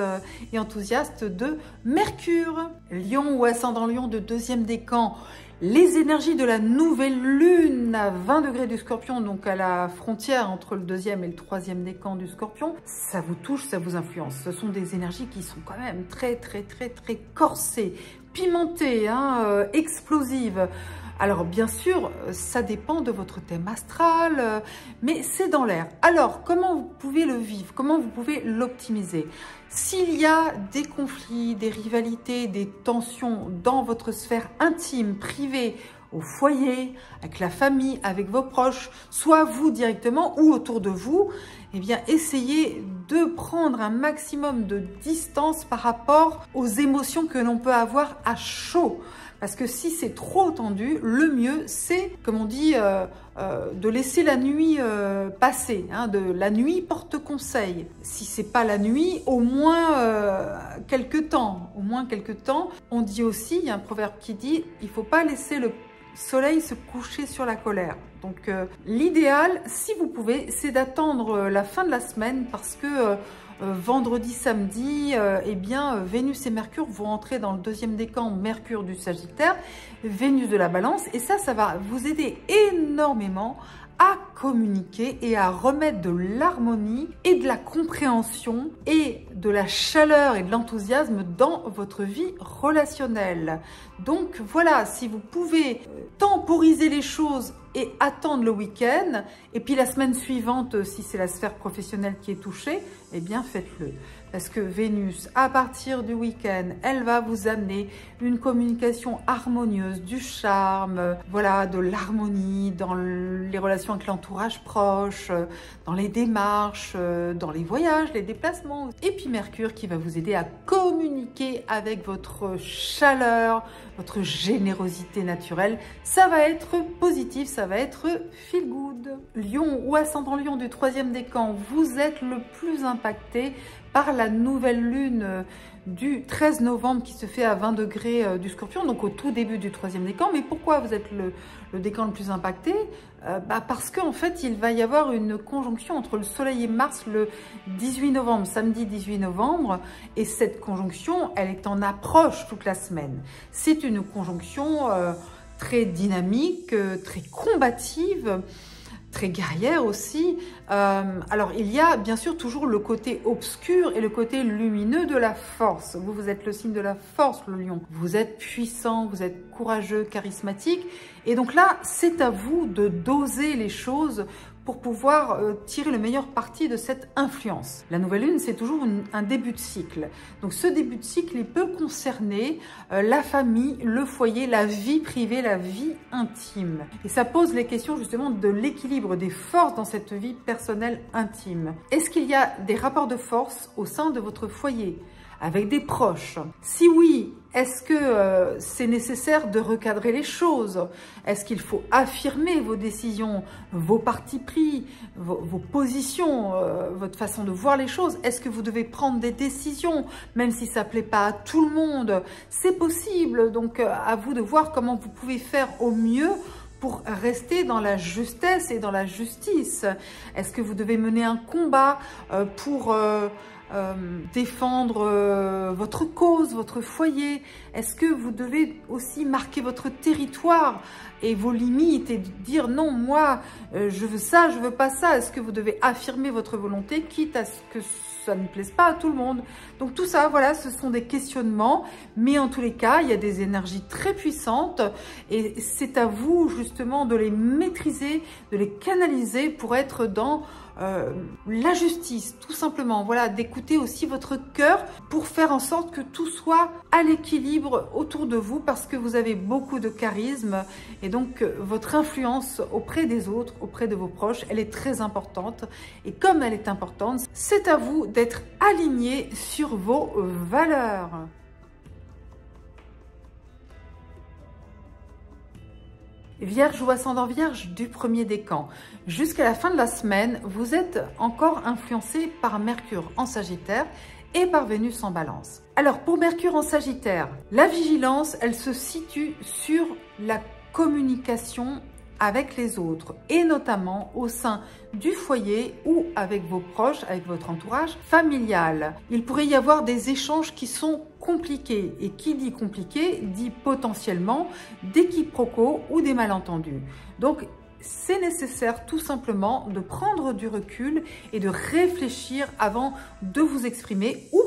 et enthousiaste de Mercure. Lion ou ascendant Lion de deuxième décan, les énergies de la nouvelle lune à 20 degrés du Scorpion, donc à la frontière entre le deuxième et le troisième décan du Scorpion, ça vous touche, ça vous influence. Ce sont des énergies qui sont quand même très corsées, pimentées, explosives. Alors bien sûr, ça dépend de votre thème astral, mais c'est dans l'air. Alors, comment vous pouvez le vivre? Comment vous pouvez l'optimiser? S'il y a des conflits, des rivalités, des tensions dans votre sphère intime, privée, au foyer, avec la famille, avec vos proches, soit vous directement ou autour de vous, eh bien, essayez de prendre un maximum de distance par rapport aux émotions que l'on peut avoir à chaud. Parce que si c'est trop tendu, le mieux, c'est, comme on dit, de laisser la nuit passer. La nuit porte conseil. Si c'est pas la nuit, au moins quelques temps. Au moins quelques temps. On dit aussi, il y a un proverbe qui dit, il faut pas laisser le soleil se coucher sur la colère. Donc l'idéal, si vous pouvez, c'est d'attendre la fin de la semaine parce que vendredi, samedi, eh bien, Vénus et Mercure vont entrer dans le deuxième décan, Mercure du Sagittaire, Vénus de la Balance, et ça va vous aider énormément à communiquer et à remettre de l'harmonie et de la compréhension et de la chaleur et de l'enthousiasme dans votre vie relationnelle. Donc voilà, si vous pouvez temporiser les choses et attendre le week-end, et puis la semaine suivante, si c'est la sphère professionnelle qui est touchée, eh bien faites-le. Parce que Vénus, à partir du week-end, elle va vous amener une communication harmonieuse, du charme, voilà, de l'harmonie dans les relations avec l'entourage proche, dans les démarches, dans les voyages, les déplacements. Et puis Mercure qui va vous aider à communiquer avec votre chaleur, votre générosité naturelle. Ça va être positif, ça va être feel good. Lion ou ascendant Lion du troisième décan, vous êtes le plus impacté par la nouvelle lune du 13 novembre qui se fait à 20 degrés du Scorpion, donc au tout début du troisième décan. Mais pourquoi vous êtes le décan le plus impacté? Parce qu'en fait, il va y avoir une conjonction entre le Soleil et Mars le 18 novembre, samedi 18 novembre. Et cette conjonction, elle est en approche toute la semaine. C'est une conjonction très dynamique, très combative, très guerrière aussi. Alors, il y a bien sûr toujours le côté obscur et le côté lumineux de la force. Vous êtes le signe de la force, le lion. Vous êtes puissant, vous êtes courageux, charismatique. Et donc là, c'est à vous de doser les choses pour pouvoir tirer le meilleur parti de cette influence. La nouvelle lune, c'est toujours un début de cycle. Donc ce début de cycle, il peut concerner la famille, le foyer, la vie privée, la vie intime. Et ça pose les questions justement de l'équilibre des forces dans cette vie personnelle intime. Est-ce qu'il y a des rapports de force au sein de votre foyer, avec des proches? Si oui, est-ce que c'est nécessaire de recadrer les choses? Est-ce qu'il faut affirmer vos décisions, vos partis pris, vos positions, votre façon de voir les choses? Est-ce que vous devez prendre des décisions, même si ça ne plaît pas à tout le monde? C'est possible, donc à vous de voir comment vous pouvez faire au mieux pour rester dans la justesse et dans la justice. Est-ce que vous devez mener un combat pour défendre votre cause, votre foyer? Est-ce que vous devez aussi marquer votre territoire et vos limites et dire non, moi je veux ça, je veux pas ça? Est-ce que vous devez affirmer votre volonté quitte à ce que ça ne plaise pas à tout le monde? Donc tout ça, voilà, ce sont des questionnements, mais en tous les cas, il y a des énergies très puissantes et c'est à vous justement de les maîtriser, de les canaliser pour être dans la justice, tout simplement. Voilà, d'écouter aussi votre cœur pour faire en sorte que tout soit à l'équilibre autour de vous parce que vous avez beaucoup de charisme et donc votre influence auprès des autres, auprès de vos proches, elle est très importante. Et comme elle est importante, c'est à vous d'être aligné sur vos valeurs. Vierge ou ascendant Vierge du premier décan. Jusqu'à la fin de la semaine, vous êtes encore influencé par Mercure en Sagittaire et par Vénus en Balance. Alors pour Mercure en Sagittaire, la vigilance, elle se situe sur la communication avec les autres et notamment au sein du foyer ou avec vos proches, avec votre entourage familial. Il pourrait y avoir des échanges qui sont compliqués et qui dit compliqué dit potentiellement des quiproquos ou des malentendus. Donc c'est nécessaire tout simplement de prendre du recul et de réfléchir avant de vous exprimer ou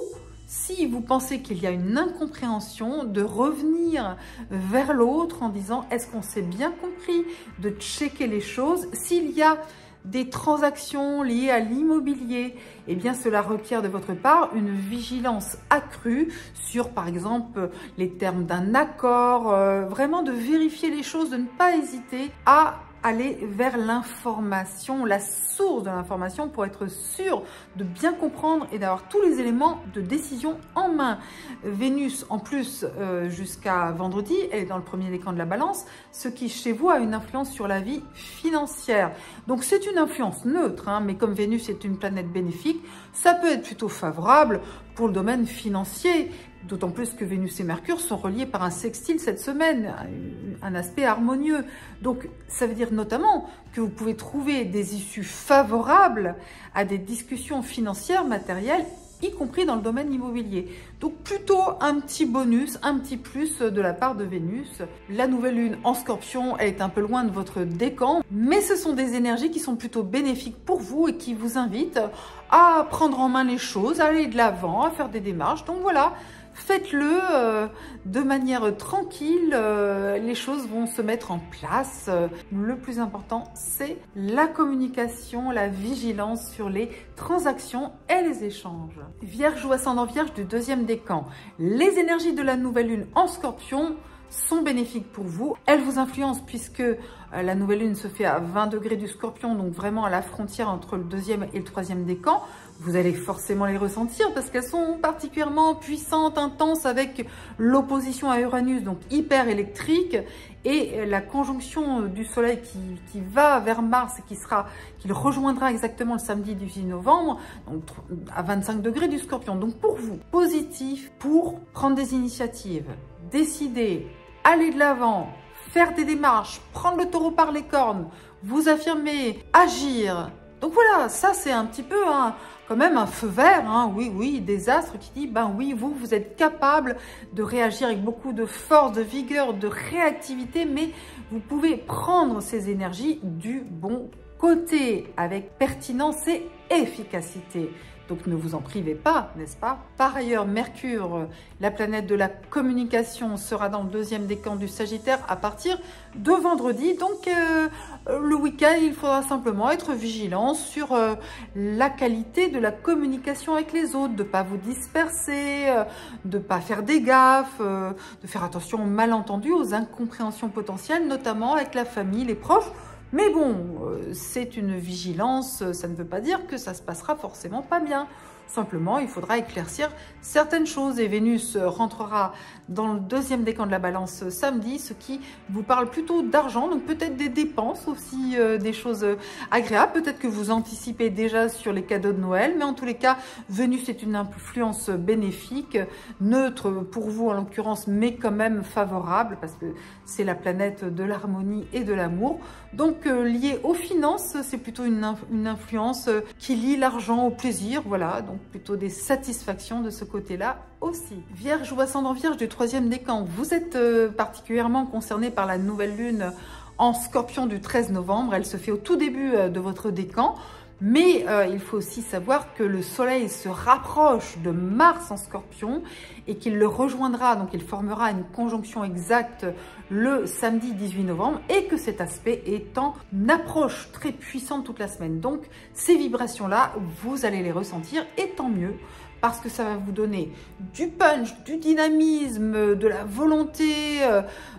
si vous pensez qu'il y a une incompréhension, de revenir vers l'autre en disant « est-ce qu'on s'est bien compris ?» de checker les choses. S'il y a des transactions liées à l'immobilier, eh bien cela requiert de votre part une vigilance accrue sur par exemple les termes d'un accord, vraiment de vérifier les choses, de ne pas hésiter à aller vers l'information, la source de l'information pour être sûr de bien comprendre et d'avoir tous les éléments de décision en main. Vénus, en plus, jusqu'à vendredi, elle est dans le premier décan de la balance, ce qui chez vous a une influence sur la vie financière. Donc c'est une influence neutre, hein, mais comme Vénus est une planète bénéfique, ça peut être plutôt favorable pour le domaine financier. D'autant plus que Vénus et Mercure sont reliés par un sextile cette semaine, un aspect harmonieux. Donc, ça veut dire notamment que vous pouvez trouver des issues favorables à des discussions financières, matérielles, y compris dans le domaine immobilier. Donc, plutôt un petit bonus, un petit plus de la part de Vénus. La nouvelle lune en Scorpion, elle est un peu loin de votre décan, mais ce sont des énergies qui sont plutôt bénéfiques pour vous et qui vous invitent à prendre en main les choses, à aller de l'avant, à faire des démarches. Donc, voilà. Faites-le de manière tranquille, les choses vont se mettre en place. Le plus important, c'est la communication, la vigilance sur les transactions et les échanges. Vierge ou ascendant Vierge du deuxième décan, les énergies de la nouvelle lune en Scorpion sont bénéfiques pour vous. Elles vous influencent puisque la nouvelle lune se fait à 20 degrés du Scorpion, donc vraiment à la frontière entre le deuxième et le troisième décan. Vous allez forcément les ressentir parce qu'elles sont particulièrement puissantes, intenses avec l'opposition à Uranus, donc hyper électrique, et la conjonction du Soleil qui va vers Mars et qui le rejoindra exactement le samedi 18 novembre, donc à 25 degrés du Scorpion. Donc pour vous, positif pour prendre des initiatives, décider, aller de l'avant, faire des démarches, prendre le taureau par les cornes, vous affirmer, agir. Donc voilà, ça c'est un petit peu quand même un feu vert, hein, oui, des astres qui dit, ben oui, vous êtes capable de réagir avec beaucoup de force, de vigueur, de réactivité, mais vous pouvez prendre ces énergies du bon côté, avec pertinence et efficacité. Donc ne vous en privez pas, n'est-ce pas? Par ailleurs, Mercure, la planète de la communication, sera dans le deuxième décan du Sagittaire à partir de vendredi. Donc le week-end, il faudra simplement être vigilant sur la qualité de la communication avec les autres, de ne pas vous disperser, de ne pas faire des gaffes, de faire attention aux malentendus, aux incompréhensions potentielles, notamment avec la famille, les proches. Mais bon, c'est une vigilance, ça ne veut pas dire que ça se passera forcément pas bien. Simplement, il faudra éclaircir certaines choses et Vénus rentrera dans le deuxième décan de la balance samedi, ce qui vous parle plutôt d'argent, donc peut-être des dépenses aussi, des choses agréables. Peut-être que vous anticipez déjà sur les cadeaux de Noël, mais en tous les cas, Vénus est une influence bénéfique, neutre pour vous en l'occurrence, mais quand même favorable parce que c'est la planète de l'harmonie et de l'amour. Donc lié aux finances, c'est plutôt une influence qui lie l'argent au plaisir, voilà, donc plutôt des satisfactions de ce côté-là aussi. Vierge ou ascendant Vierge du troisième décan, vous êtes particulièrement concerné par la nouvelle lune en Scorpion du 13 novembre. Elle se fait au tout début de votre décan. Mais il faut aussi savoir que le Soleil se rapproche de Mars en Scorpion et qu'il le rejoindra, donc il formera une conjonction exacte le samedi 18 novembre et que cet aspect est en approche très puissante toute la semaine. Donc ces vibrations-là, vous allez les ressentir et tant mieux parce que ça va vous donner du punch, du dynamisme, de la volonté,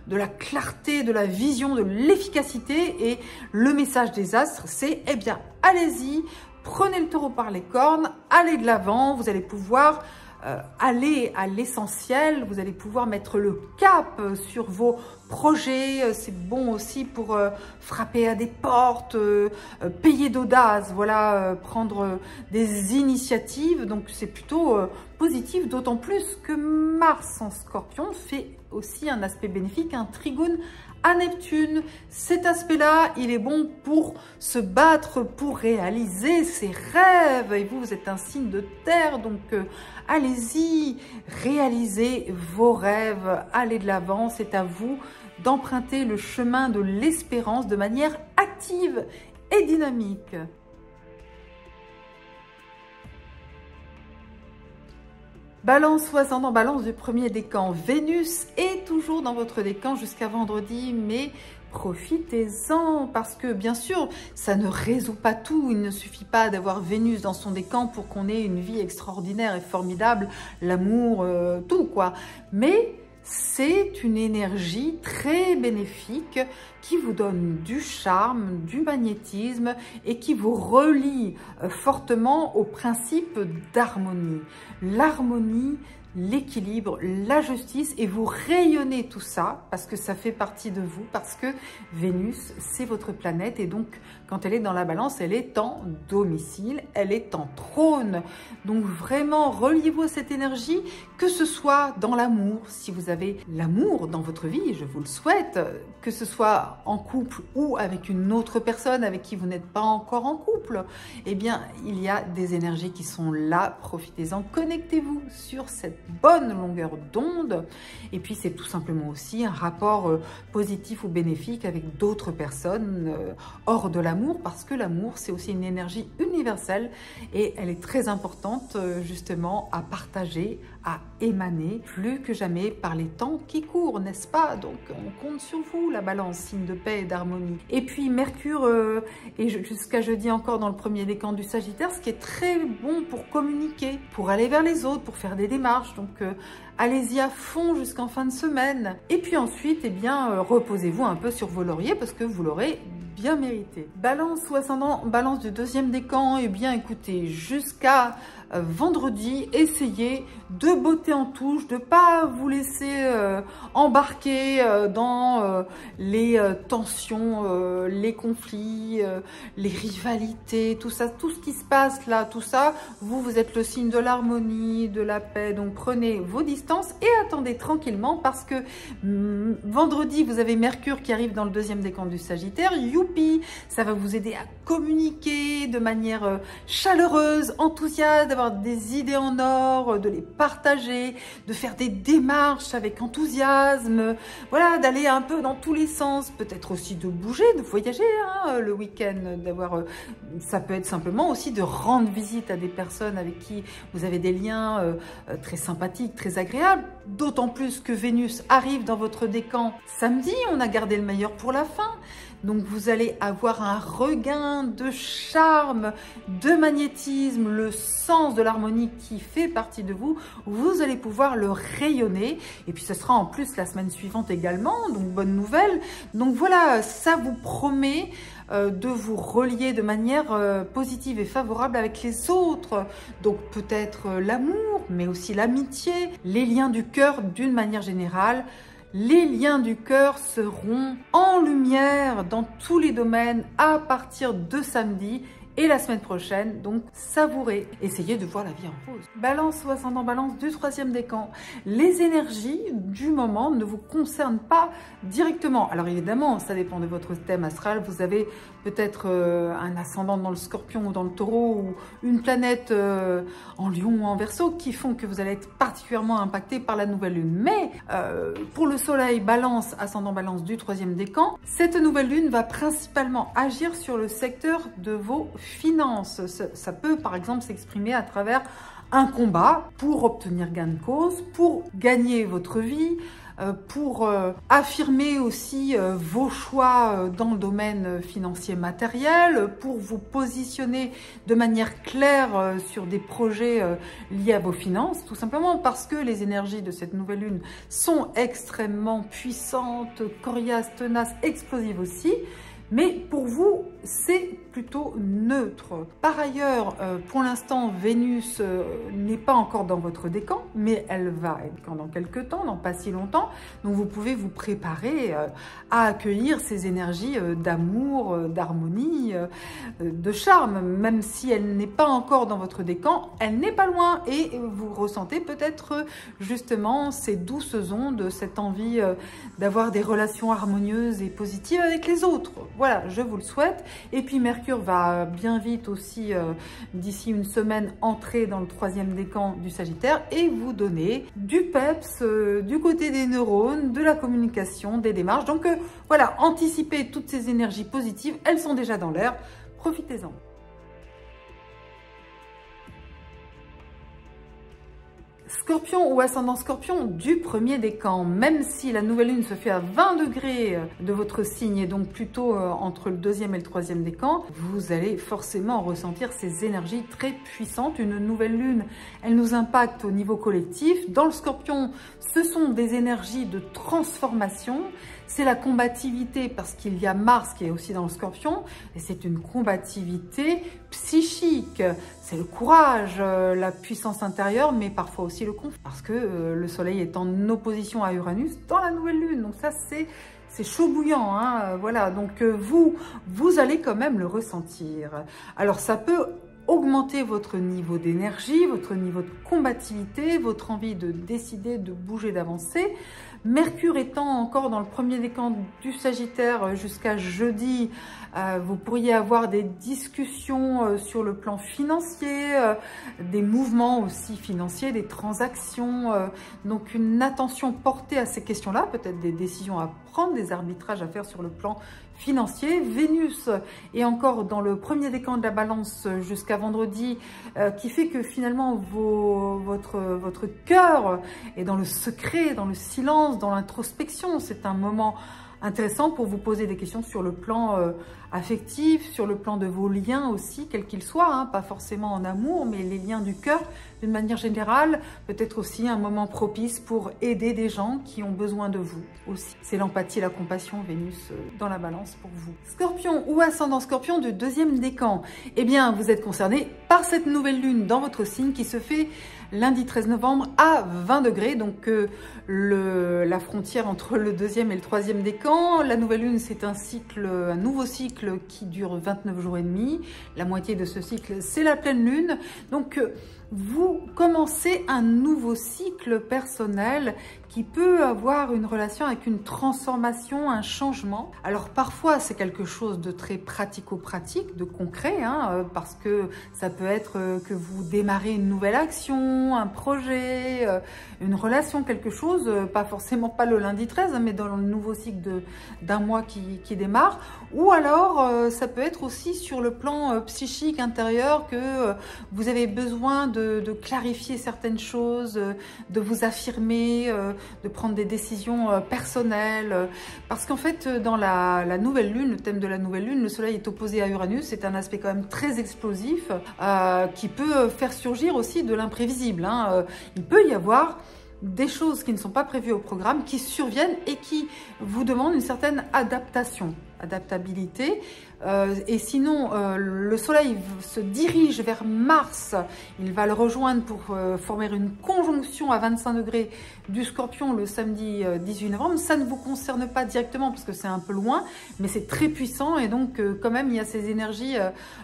de la clarté, de la vision, de l'efficacité. Et le message des astres, c'est, eh bien, allez-y, prenez le taureau par les cornes, allez de l'avant, vous allez pouvoir aller à l'essentiel, vous allez pouvoir mettre le cap sur vos projets. C'est bon aussi pour frapper à des portes, payer d'audace, voilà, prendre des initiatives. Donc c'est plutôt positif, d'autant plus que Mars en Scorpion fait aussi un aspect bénéfique, un trigone à Neptune. Cet aspect-là, il est bon pour se battre, pour réaliser ses rêves. Et vous êtes un signe de terre, donc allez-y, réalisez vos rêves, allez de l'avant. C'est à vous d'emprunter le chemin de l'espérance de manière active et dynamique. Balance ou ascendant Balance du premier décan, Vénus est toujours dans votre décan jusqu'à vendredi, mais profitez-en parce que bien sûr, ça ne résout pas tout. Il ne suffit pas d'avoir Vénus dans son décan pour qu'on ait une vie extraordinaire et formidable, l'amour, tout quoi. Mais c'est une énergie très bénéfique qui vous donne du charme, du magnétisme et qui vous relie fortement au principe d'harmonie. L'harmonie, l'équilibre, la justice, et vous rayonnez tout ça parce que ça fait partie de vous, parce que Vénus, c'est votre planète et donc quand elle est dans la balance, elle est en domicile, elle est en trône. Donc vraiment, reliez-vous à cette énergie, que ce soit dans l'amour, si vous avez l'amour dans votre vie, je vous le souhaite, que ce soit en couple ou avec une autre personne avec qui vous n'êtes pas encore en couple, eh bien, il y a des énergies qui sont là, profitez-en, connectez-vous sur cette bonne longueur d'onde. Et puis, c'est tout simplement aussi un rapport positif ou bénéfique avec d'autres personnes hors de l'amour, parce que l'amour, c'est aussi une énergie universelle et elle est très importante justement à partager, à émaner, plus que jamais par les temps qui courent, n'est-ce pas? Donc, on compte sur vous, la balance, signe de paix et d'harmonie. Et puis, Mercure est jusqu'à jeudi encore dans le premier décan du Sagittaire, ce qui est très bon pour communiquer, pour aller vers les autres, pour faire des démarches. Donc, allez-y à fond jusqu'en fin de semaine. Et puis ensuite, eh bien, reposez-vous un peu sur vos lauriers parce que vous l'aurez bien mérité. Balance ou ascendant Balance du deuxième décan, eh bien, écoutez, jusqu'à vendredi, essayez de botter en touche, de ne pas vous laisser embarquer dans les tensions, les conflits, les rivalités, tout ça, tout ce qui se passe là, tout ça, vous êtes le signe de l'harmonie, de la paix, donc prenez vos distances et attendez tranquillement parce que vendredi, vous avez Mercure qui arrive dans le deuxième décan du Sagittaire, youpi, ça va vous aider à communiquer de manière chaleureuse, enthousiaste, d'avoir des idées en or, de les partager, de faire des démarches avec enthousiasme, voilà, d'aller un peu dans tous les sens, peut-être aussi de bouger, de voyager hein, le week-end, d'avoir, ça peut être simplement aussi de rendre visite à des personnes avec qui vous avez des liens très sympathiques, très agréables, d'autant plus que Vénus arrive dans votre décan samedi, on a gardé le meilleur pour la fin. Donc, vous allez avoir un regain de charme, de magnétisme, le sens de l'harmonie qui fait partie de vous. Vous allez pouvoir le rayonner. Et puis, ce sera en plus la semaine suivante également. Donc, bonne nouvelle. Donc, voilà, ça vous promet de vous relier de manière positive et favorable avec les autres. Donc, peut-être l'amour, mais aussi l'amitié, les liens du cœur d'une manière générale. Les liens du cœur seront en lumière dans tous les domaines à partir de samedi et la semaine prochaine, donc savourez, essayez de voir la vie en rose. Balance ou ascendant Balance du troisième décan, les énergies du moment ne vous concernent pas directement. Alors évidemment, ça dépend de votre thème astral, vous avez peut-être un ascendant dans le Scorpion ou dans le Taureau ou une planète en Lion ou en Verseau qui font que vous allez être particulièrement impacté par la nouvelle lune. Mais pour le Soleil Balance, ascendant Balance du troisième décan, cette nouvelle lune va principalement agir sur le secteur de vos finances. Ça peut par exemple s'exprimer à travers un combat pour obtenir gain de cause, pour gagner votre vie, pour affirmer aussi vos choix dans le domaine financier matériel, pour vous positionner de manière claire sur des projets liés à vos finances, tout simplement parce que les énergies de cette nouvelle lune sont extrêmement puissantes, coriaces, tenaces, explosives aussi. Mais pour vous, c'est plutôt neutre. Par ailleurs, pour l'instant, Vénus n'est pas encore dans votre décan, mais elle va être dans quelques temps, dans pas si longtemps. Donc vous pouvez vous préparer à accueillir ces énergies d'amour, d'harmonie, de charme. Même si elle n'est pas encore dans votre décan, elle n'est pas loin et vous ressentez peut-être justement ces douces ondes, cette envie d'avoir des relations harmonieuses et positives avec les autres. Voilà, je vous le souhaite. Et puis Mercure va bien vite aussi, d'ici une semaine, entrer dans le 3e décan du Sagittaire et vous donner du peps, du côté des neurones, de la communication, des démarches. Donc voilà, anticipez toutes ces énergies positives, elles sont déjà dans l'air, profitez-en. Scorpion ou ascendant Scorpion du 1er décan, même si la nouvelle lune se fait à 20 degrés de votre signe et donc plutôt entre le 2e et le 3e décan, vous allez forcément ressentir ces énergies très puissantes. Une nouvelle lune, elle nous impacte au niveau collectif. Dans le Scorpion, ce sont des énergies de transformation. C'est la combativité parce qu'il y a Mars qui est aussi dans le Scorpion et c'est une combativité psychique. C'est le courage, la puissance intérieure, mais parfois aussi le conflit parce que le Soleil est en opposition à Uranus dans la nouvelle lune. Donc ça, c'est chaud bouillant, hein, voilà. Donc vous allez quand même le ressentir. Alors ça peut augmenter votre niveau d'énergie, votre niveau de combativité, votre envie de décider, de bouger, d'avancer. Mercure étant encore dans le 1er décan du Sagittaire jusqu'à jeudi, vous pourriez avoir des discussions sur le plan financier, des mouvements aussi financiers, des transactions. Donc une attention portée à ces questions-là, peut-être des décisions à prendre, des arbitrages à faire sur le plan financier. Vénus est encore dans le 1er décan de la Balance jusqu'à vendredi, qui fait que finalement votre cœur est dans le secret, dans le silence, dans l'introspection. C'est un moment intéressant pour vous poser des questions sur le plan affectif, sur le plan de vos liens aussi, quels qu'ils soient, hein, pas forcément en amour, mais les liens du cœur d'une manière générale. Peut-être aussi un moment propice pour aider des gens qui ont besoin de vous aussi. C'est l'empathie et la compassion, Vénus dans la Balance pour vous. Scorpion ou ascendant Scorpion du 2e décan, eh bien vous êtes concerné par cette nouvelle lune dans votre signe qui se fait lundi 13 novembre à 20 degrés, donc la frontière entre le 2e et le 3e décan. La nouvelle lune, c'est un nouveau cycle qui dure 29 jours et demi. La moitié de ce cycle, c'est la pleine lune. Donc, vous commencez un nouveau cycle personnel qui peut avoir une relation avec une transformation, un changement. Alors parfois c'est quelque chose de très pratico-pratique, de concret, hein, parce que ça peut être que vous démarrez une nouvelle action, un projet, une relation, quelque chose, pas forcément pas le lundi 13, mais dans le nouveau cycle d'un mois qui démarre. Ou alors ça peut être aussi sur le plan psychique intérieur que vous avez besoin de clarifier certaines choses, de vous affirmer, de prendre des décisions personnelles. Parce qu'en fait, dans la nouvelle lune, le thème de la nouvelle lune, le soleil est opposé à Uranus. C'est un aspect quand même très explosif qui peut faire surgir aussi de l'imprévisible, hein. Il peut y avoir des choses qui ne sont pas prévues au programme, qui surviennent et qui vous demandent une certaine adaptabilité. Et sinon, le soleil se dirige vers Mars, il va le rejoindre pour former une conjonction à 25 degrés du Scorpion le samedi 18 novembre. Ça ne vous concerne pas directement parce que c'est un peu loin, mais c'est très puissant et donc quand même il y a ces énergies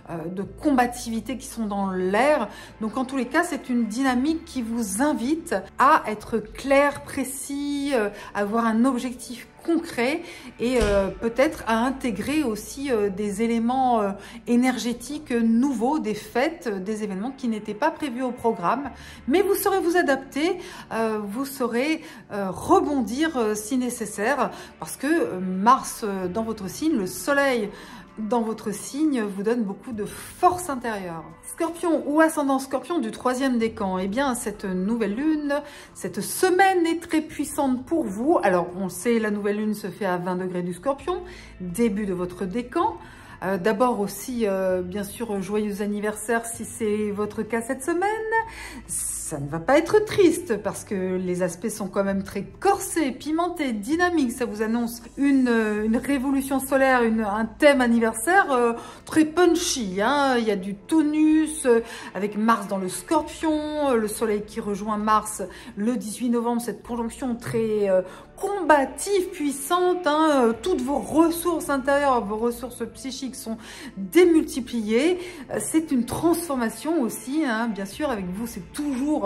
de combativité qui sont dans l'air. Donc en tous les cas, c'est une dynamique qui vous invite à être clair, précis, avoir un objectif concret et peut-être à intégrer aussi des éléments énergétiques nouveaux, des fêtes, des événements qui n'étaient pas prévus au programme. Mais vous saurez vous adapter, vous saurez rebondir si nécessaire parce que Mars dans votre signe, le soleil dans votre signe vous donne beaucoup de force intérieure. Scorpion ou ascendant Scorpion du 3e décan, eh bien cette nouvelle lune, cette semaine est très puissante pour vous. Alors on sait, la nouvelle lune se fait à 20 degrés du Scorpion, début de votre décan. D'abord aussi, bien sûr, joyeux anniversaire si c'est votre cas cette semaine. ça ne va pas être triste parce que les aspects sont quand même très corsés, pimentés, dynamiques. Ça vous annonce une révolution solaire, un thème anniversaire très punchy. Hein. Il y a du tonus avec Mars dans le Scorpion, le Soleil qui rejoint Mars le 18 novembre, cette conjonction très combative, puissante. Hein. Toutes vos ressources intérieures, vos ressources psychiques sont démultipliées. C'est une transformation aussi, hein. Bien sûr, avec vous, c'est toujours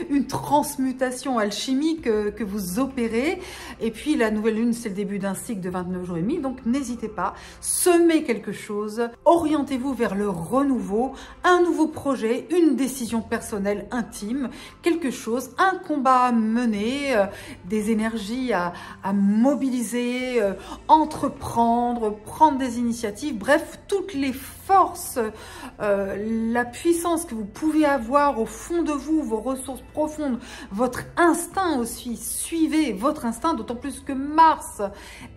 une transmutation alchimique que vous opérez. Et puis, la nouvelle lune, c'est le début d'un cycle de 29 jours et demi. Donc, n'hésitez pas, semez quelque chose, orientez-vous vers le renouveau, un nouveau projet, une décision personnelle intime, quelque chose, un combat à mener, des énergies à mobiliser, entreprendre, prendre des initiatives, bref, toutes les forces, la puissance que vous pouvez avoir au fond de vous, vos ressources profondes, votre instinct aussi, suivez votre instinct, d'autant plus que Mars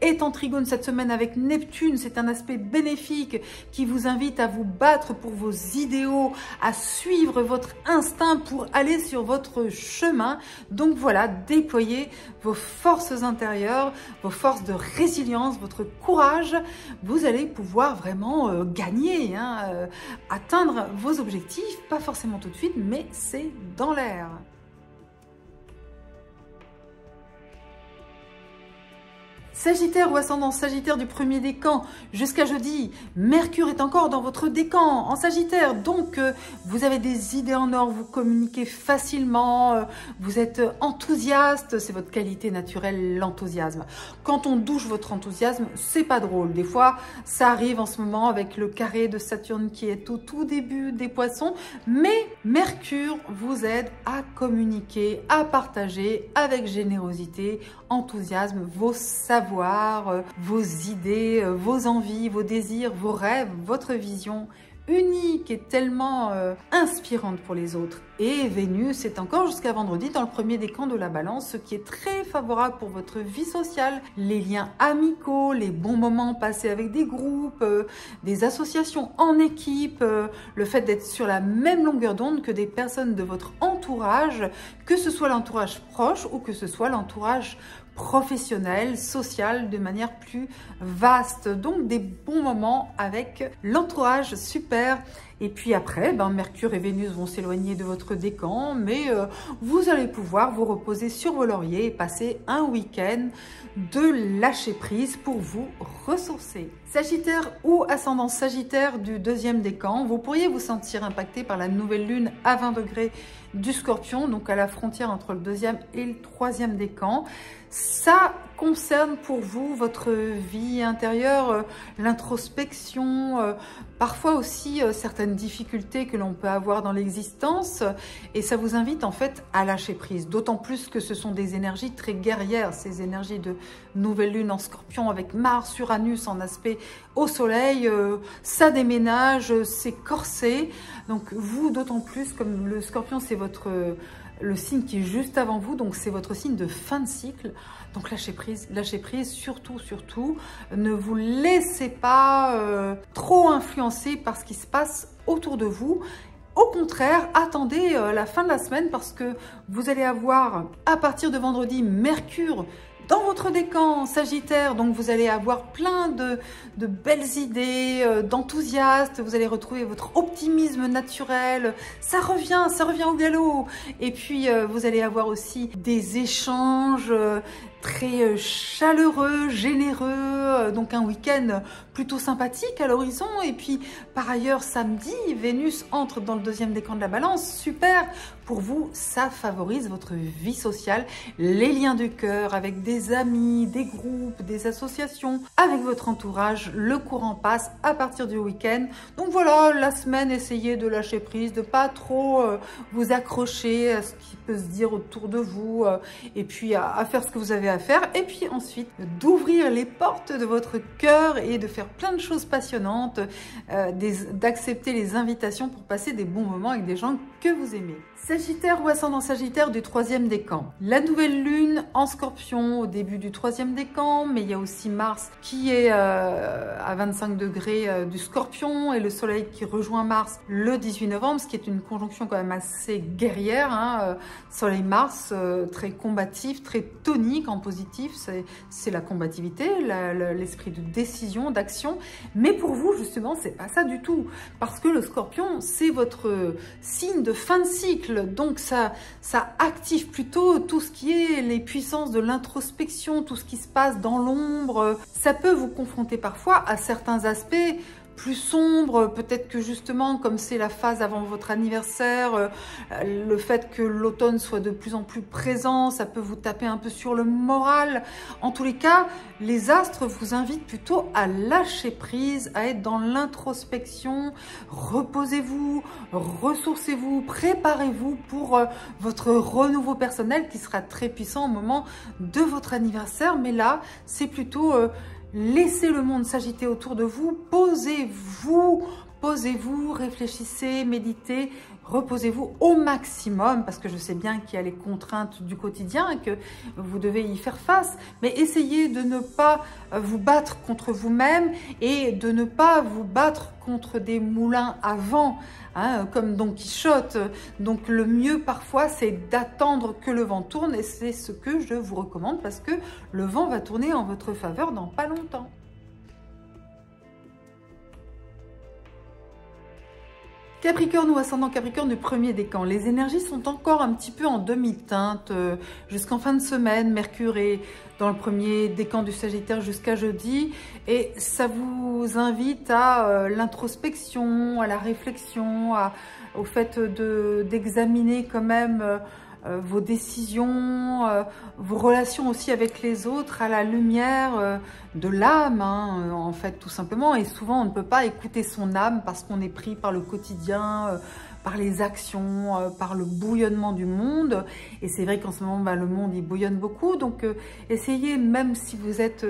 est en trigone cette semaine avec Neptune, c'est un aspect bénéfique qui vous invite à vous battre pour vos idéaux, à suivre votre instinct pour aller sur votre chemin. Donc voilà, déployez vos forces intérieures, vos forces de résilience, votre courage, vous allez pouvoir vraiment gagner, hein, atteindre vos objectifs, pas forcément tout de suite, mais c'est dans l'air. Sagittaire ou ascendant Sagittaire du premier décan jusqu'à jeudi, Mercure est encore dans votre décan en Sagittaire, donc vous avez des idées en or, vous communiquez facilement, vous êtes enthousiaste, c'est votre qualité naturelle, l'enthousiasme. Quand on douche votre enthousiasme, c'est pas drôle. Des fois, ça arrive en ce moment avec le carré de Saturne qui est au tout début des Poissons, mais Mercure vous aide à communiquer, à partager avec générosité, enthousiasme, vos savoirs, vos idées, vos envies, vos désirs, vos rêves, votre vision unique et tellement inspirante pour les autres. Et Vénus est encore jusqu'à vendredi dans le premier décan de la Balance, ce qui est très favorable pour votre vie sociale, les liens amicaux, les bons moments passés avec des groupes, des associations en équipe, le fait d'être sur la même longueur d'onde que des personnes de votre entourage, que ce soit l'entourage proche ou que ce soit l'entourage professionnel, social, de manière plus vaste. Donc des bons moments avec l'entourage, super. Et puis après, Mercure et Vénus vont s'éloigner de votre décan, mais vous allez pouvoir vous reposer sur vos lauriers et passer un week-end de lâcher prise pour vous ressourcer. Sagittaire ou ascendant Sagittaire du deuxième décan, vous pourriez vous sentir impacté par la nouvelle lune à 20 degrés du Scorpion, donc à la frontière entre le deuxième et le troisième décan. Ça concerne pour vous votre vie intérieure, l'introspection, parfois aussi certaines difficultés que l'on peut avoir dans l'existence, et ça vous invite en fait à lâcher prise, d'autant plus que ce sont des énergies très guerrières, ces énergies de nouvelle lune en Scorpion avec Mars, Uranus en aspect au soleil, ça déménage, c'est corsé, donc vous d'autant plus, comme le Scorpion c'est le signe qui est juste avant vous, donc c'est votre signe de fin de cycle. Donc lâchez prise, surtout, surtout. Ne vous laissez pas trop influencer par ce qui se passe autour de vous. Au contraire, attendez la fin de la semaine parce que vous allez avoir, à partir de vendredi, Mercure dans votre décan Sagittaire, donc vous allez avoir plein de belles idées, d'enthousiastes, vous allez retrouver votre optimisme naturel, ça revient au galop. Et puis vous allez avoir aussi des échanges très chaleureux, généreux, donc un week-end plutôt sympathique à l'horizon. Et puis par ailleurs samedi, Vénus entre dans le deuxième décan de la Balance, super pour vous, ça favorise votre vie sociale, les liens du cœur avec des amis, des groupes, des associations, avec votre entourage, le courant passe à partir du week-end. Donc voilà, la semaine, essayez de lâcher prise, de pas trop vous accrocher à ce qui peut se dire autour de vous, et puis à faire ce que vous avez à à faire. Et puis ensuite, d'ouvrir les portes de votre cœur et de faire plein de choses passionnantes, d'accepter les invitations pour passer des bons moments avec des gens que vous aimez. Sagittaire ou ascendant Sagittaire du troisième décan. La nouvelle lune en Scorpion au début du troisième décan, mais il y a aussi Mars qui est à 25 degrés du Scorpion et le Soleil qui rejoint Mars le 18 novembre, ce qui est une conjonction quand même assez guerrière. Hein. Soleil-Mars, très combatif, très tonique en positif, c'est la combativité, l'esprit de décision, d'action. Mais pour vous, justement, c'est pas ça du tout, parce que le Scorpion, c'est votre signe de fin de cycle. Donc ça active plutôt tout ce qui est les puissances de l'introspection, tout ce qui se passe dans l'ombre. Ça peut vous confronter parfois à certains aspects plus sombre, peut-être que justement, comme c'est la phase avant votre anniversaire, le fait que l'automne soit de plus en plus présent, ça peut vous taper un peu sur le moral. En tous les cas, les astres vous invitent plutôt à lâcher prise, à être dans l'introspection. Reposez-vous, ressourcez-vous, préparez-vous pour votre renouveau personnel qui sera très puissant au moment de votre anniversaire. Mais là, c'est plutôt... laissez le monde s'agiter autour de vous, posez-vous, réfléchissez, méditez, reposez-vous au maximum, parce que je sais bien qu'il y a les contraintes du quotidien et que vous devez y faire face, mais essayez de ne pas vous battre contre vous-même et de ne pas vous battre contre des moulins à vent, hein, comme Don Quichotte. Donc le mieux parfois, c'est d'attendre que le vent tourne, et c'est ce que je vous recommande, parce que le vent va tourner en votre faveur dans pas longtemps. Capricorne ou ascendant Capricorne du premier décan. Les énergies sont encore un petit peu en demi-teinte jusqu'en fin de semaine. Mercure est dans le premier décan du Sagittaire jusqu'à jeudi. Et ça vous invite à l'introspection, à la réflexion, au fait d'examiner quand même vos décisions, vos relations aussi avec les autres à la lumière de l'âme, hein, en fait, tout simplement. Et souvent, on ne peut pas écouter son âme parce qu'on est pris par le quotidien, par les actions, par le bouillonnement du monde. Et c'est vrai qu'en ce moment, le monde, il bouillonne beaucoup. Donc, essayez, même si vous êtes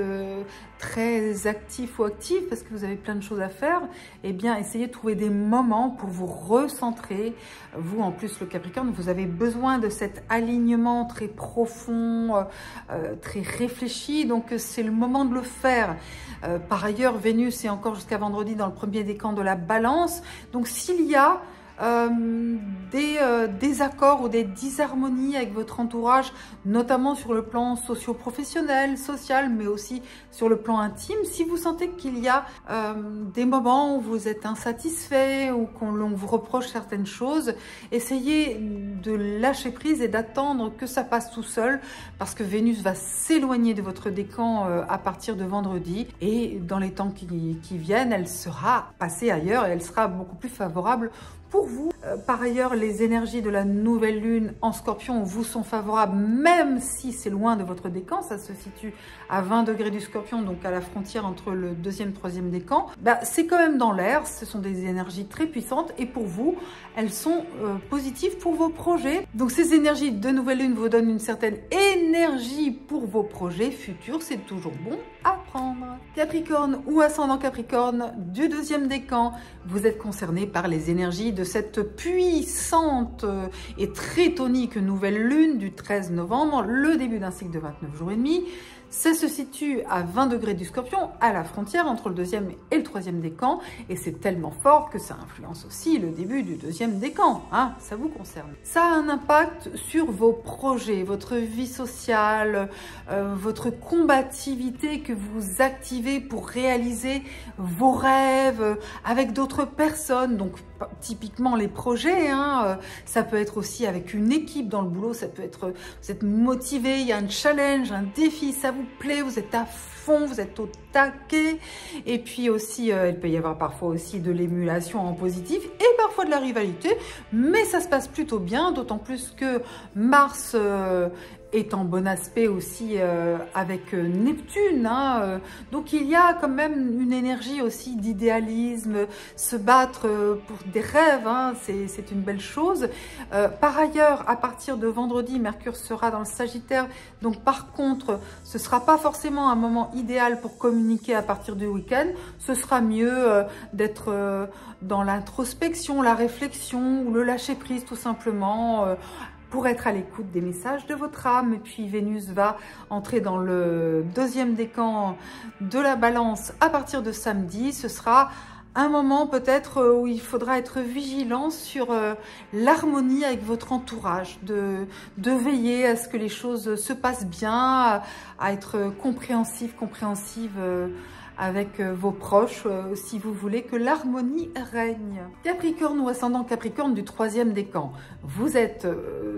très actif ou actif, parce que vous avez plein de choses à faire, eh bien, essayez de trouver des moments pour vous recentrer. Vous, en plus, le Capricorne, vous avez besoin de cet alignement très profond, très réfléchi. Donc, c'est le moment de le faire. Par ailleurs, Vénus est encore jusqu'à vendredi dans le premier décan de la Balance. Donc, s'il y a des désaccords ou des disharmonies avec votre entourage, notamment sur le plan socio-professionnel, social, mais aussi sur le plan intime, si vous sentez qu'il y a des moments où vous êtes insatisfait ou qu'on vous reproche certaines choses, essayez de lâcher prise et d'attendre que ça passe tout seul, parce que Vénus va s'éloigner de votre décan à partir de vendredi, et dans les temps qui viennent, elle sera passée ailleurs et elle sera beaucoup plus favorable pour vous. Par ailleurs, les énergies de la nouvelle lune en Scorpion vous sont favorables, même si c'est loin de votre décan. Ça se situe à 20 degrés du Scorpion, donc à la frontière entre le deuxième et troisième décan. C'est quand même dans l'air, ce sont des énergies très puissantes, et pour vous, elles sont positives pour vos projets. Donc ces énergies de nouvelle lune vous donnent une certaine énergie pour vos projets futurs, c'est toujours bon à prendre. Capricorne ou ascendant Capricorne du deuxième décan, vous êtes concerné par les énergies de cette puissante et très tonique nouvelle lune du 13 novembre, le début d'un cycle de 29 jours et demi. Ça se situe à 20 degrés du Scorpion, à la frontière entre le deuxième et le troisième décan, et c'est tellement fort que ça influence aussi le début du deuxième décan, hein, ça vous concerne. Ça a un impact sur vos projets, votre vie sociale, votre combativité que vous activez pour réaliser vos rêves avec d'autres personnes, donc typiquement les projets, hein, ça peut être aussi avec une équipe dans le boulot, ça peut être, vous êtes motivé, il y a un challenge, un défi, ça vous plaît, vous êtes à fond, vous êtes au taquet, et puis aussi, il peut y avoir parfois aussi de l'émulation en positif, et parfois de la rivalité, mais ça se passe plutôt bien, d'autant plus que Mars est en bon aspect aussi avec Neptune. Hein, donc il y a quand même une énergie aussi d'idéalisme, se battre pour des rêves, hein, c'est une belle chose. Par ailleurs, à partir de vendredi, Mercure sera dans le Sagittaire. Donc par contre, ce ne sera pas forcément un moment idéal pour communiquer à partir du week-end. Ce sera mieux d'être dans l'introspection, la réflexion ou le lâcher-prise tout simplement. Pour être à l'écoute des messages de votre âme. Et puis Vénus va entrer dans le deuxième décan de la Balance à partir de samedi. Ce sera un moment peut-être où il faudra être vigilant sur l'harmonie avec votre entourage, de veiller à ce que les choses se passent bien, à être compréhensive avec vos proches, si vous voulez que l'harmonie règne. Capricorne ou ascendant Capricorne du troisième décan. Vous êtes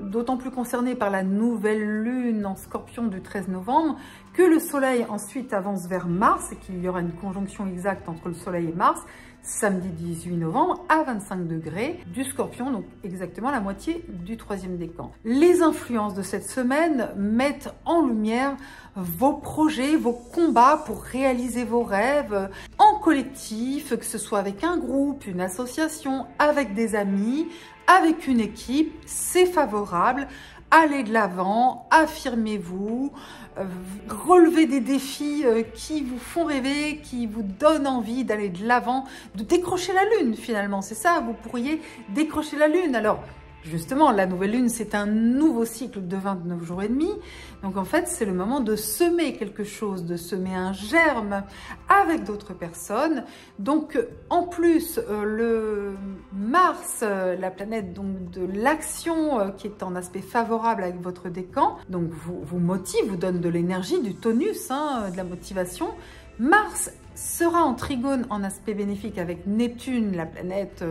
d'autant plus concerné par la nouvelle lune en Scorpion du 13 novembre que le soleil ensuite avance vers Mars et qu'il y aura une conjonction exacte entre le soleil et Mars samedi 18 novembre à 25 degrés du Scorpion, donc exactement la moitié du troisième décan. Les influences de cette semaine mettent en lumière vos projets, vos combats pour réaliser vos rêves en collectif, que ce soit avec un groupe, une association, avec des amis, avec une équipe, c'est favorable. Allez de l'avant, affirmez-vous, relevez des défis qui vous font rêver, qui vous donnent envie d'aller de l'avant, de décrocher la lune finalement. C'est ça, vous pourriez décrocher la lune. Alors, justement, la nouvelle lune, c'est un nouveau cycle de 29 jours et demi. Donc, en fait, c'est le moment de semer quelque chose, de semer un germe avec d'autres personnes. Donc, en plus, le Mars, la planète donc, de l'action qui est en aspect favorable avec votre décan, donc vous motive, vous donne de l'énergie, du tonus, hein, de la motivation. Mars sera en trigone en aspect bénéfique avec Neptune, la planète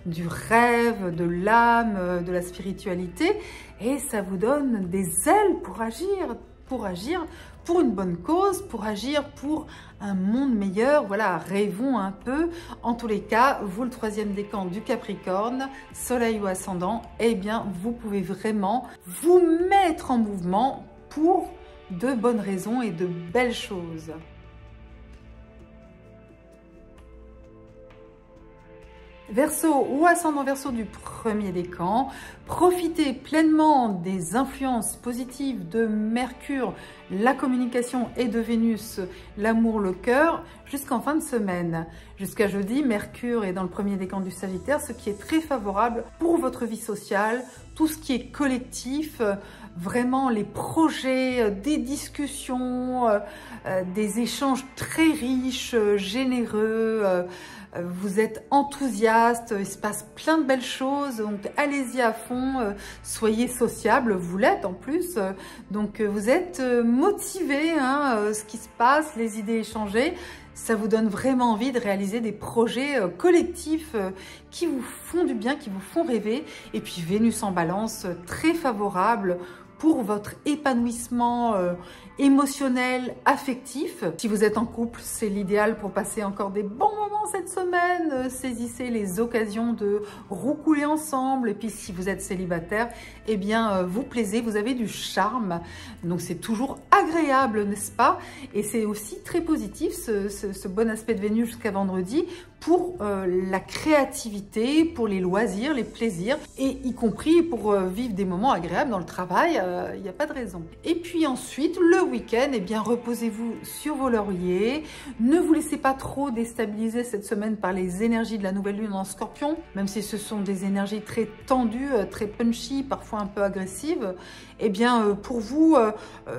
du rêve, de l'âme, de la spiritualité. Et ça vous donne des ailes pour agir pour une bonne cause, pour agir pour un monde meilleur. Voilà, rêvons un peu. En tous les cas, vous, le troisième décan du Capricorne, soleil ou ascendant, eh bien, vous pouvez vraiment vous mettre en mouvement pour de bonnes raisons et de belles choses. Verseau ou ascendant Verseau du premier décan, profitez pleinement des influences positives de Mercure, la communication, et de Vénus, l'amour, le cœur, jusqu'en fin de semaine. Jusqu'à jeudi, Mercure est dans le premier décan du Sagittaire, ce qui est très favorable pour votre vie sociale, tout ce qui est collectif, vraiment les projets, des discussions, des échanges très riches, généreux. Vous êtes enthousiaste, il se passe plein de belles choses, donc allez-y à fond, soyez sociable, vous l'êtes en plus, donc vous êtes motivé, hein, ce qui se passe, les idées échangées, ça vous donne vraiment envie de réaliser des projets collectifs qui vous font du bien, qui vous font rêver. Et puis Vénus en Balance, très favorable pour votre épanouissement émotionnel, affectif. Si vous êtes en couple, c'est l'idéal pour passer encore des bons moments cette semaine. Saisissez les occasions de roucouler ensemble. Et puis si vous êtes célibataire, eh bien vous plaisez, vous avez du charme. Donc c'est toujours agréable, n'est-ce pas? Et c'est aussi très positif ce bon aspect de Vénus jusqu'à vendredi pour la créativité, pour les loisirs, les plaisirs, et y compris pour vivre des moments agréables dans le travail, il n'y a pas de raison. Et puis ensuite, le week-end, eh bien reposez-vous sur vos lauriers, ne vous laissez pas trop déstabiliser cette semaine par les énergies de la nouvelle lune en Scorpion, même si ce sont des énergies très tendues, très punchy, parfois un peu agressives. Eh bien pour vous,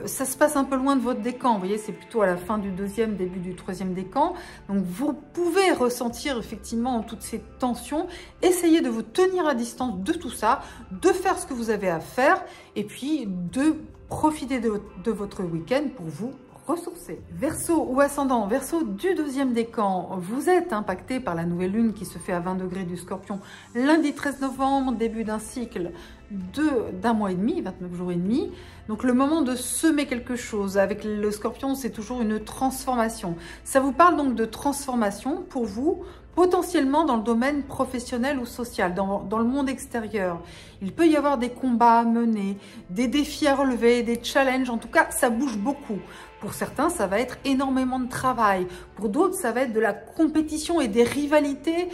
ça se passe un peu loin de votre décan, vous voyez, c'est plutôt à la fin du deuxième, début du troisième décan, donc vous pouvez ressentir effectivement toutes ces tensions, essayez de vous tenir à distance de tout ça, de faire ce que vous avez à faire et puis de profiter de votre week-end pour vous ressourcer. Verseau ou ascendant Verseau du deuxième décan, vous êtes impacté par la nouvelle lune qui se fait à 20 degrés du Scorpion lundi 13 novembre, début d'un cycle d'un mois et demi, 29 jours et demi. Donc le moment de semer quelque chose. Avec le Scorpion, c'est toujours une transformation. Ça vous parle donc de transformation pour vous, potentiellement dans le domaine professionnel ou social, dans le monde extérieur. Il peut y avoir des combats à mener, des défis à relever, des challenges. En tout cas, ça bouge beaucoup. Pour certains, ça va être énormément de travail. Pour d'autres, ça va être de la compétition et des rivalités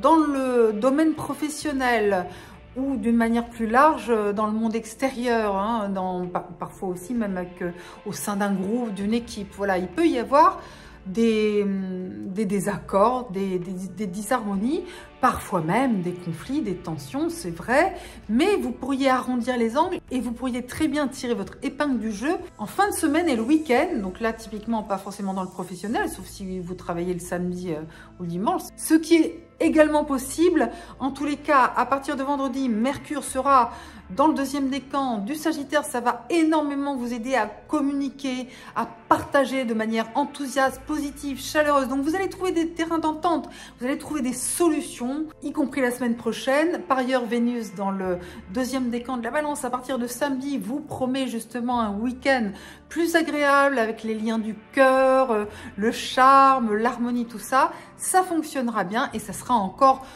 dans le domaine professionnel ou d'une manière plus large dans le monde extérieur, hein, parfois aussi même au sein d'un groupe, d'une équipe. Voilà, il peut y avoir des désaccords, des disharmonies, parfois même des conflits, des tensions, c'est vrai, mais vous pourriez arrondir les angles et vous pourriez très bien tirer votre épingle du jeu en fin de semaine et le week-end. Donc là, typiquement, pas forcément dans le professionnel, sauf si vous travaillez le samedi ou le dimanche. Ce qui est également possible, en tous les cas, à partir de vendredi, Mercure sera dans le deuxième décan du Sagittaire. Ça va énormément vous aider à communiquer, à partager de manière enthousiaste, positive, chaleureuse. Donc vous allez trouver des terrains d'entente, vous allez trouver des solutions, y compris la semaine prochaine. Par ailleurs, Vénus dans le deuxième décan de la Balance, à partir de samedi, vous promet justement un week-end plus agréable avec les liens du cœur, le charme, l'harmonie, tout ça. Ça fonctionnera bien et ça sera encore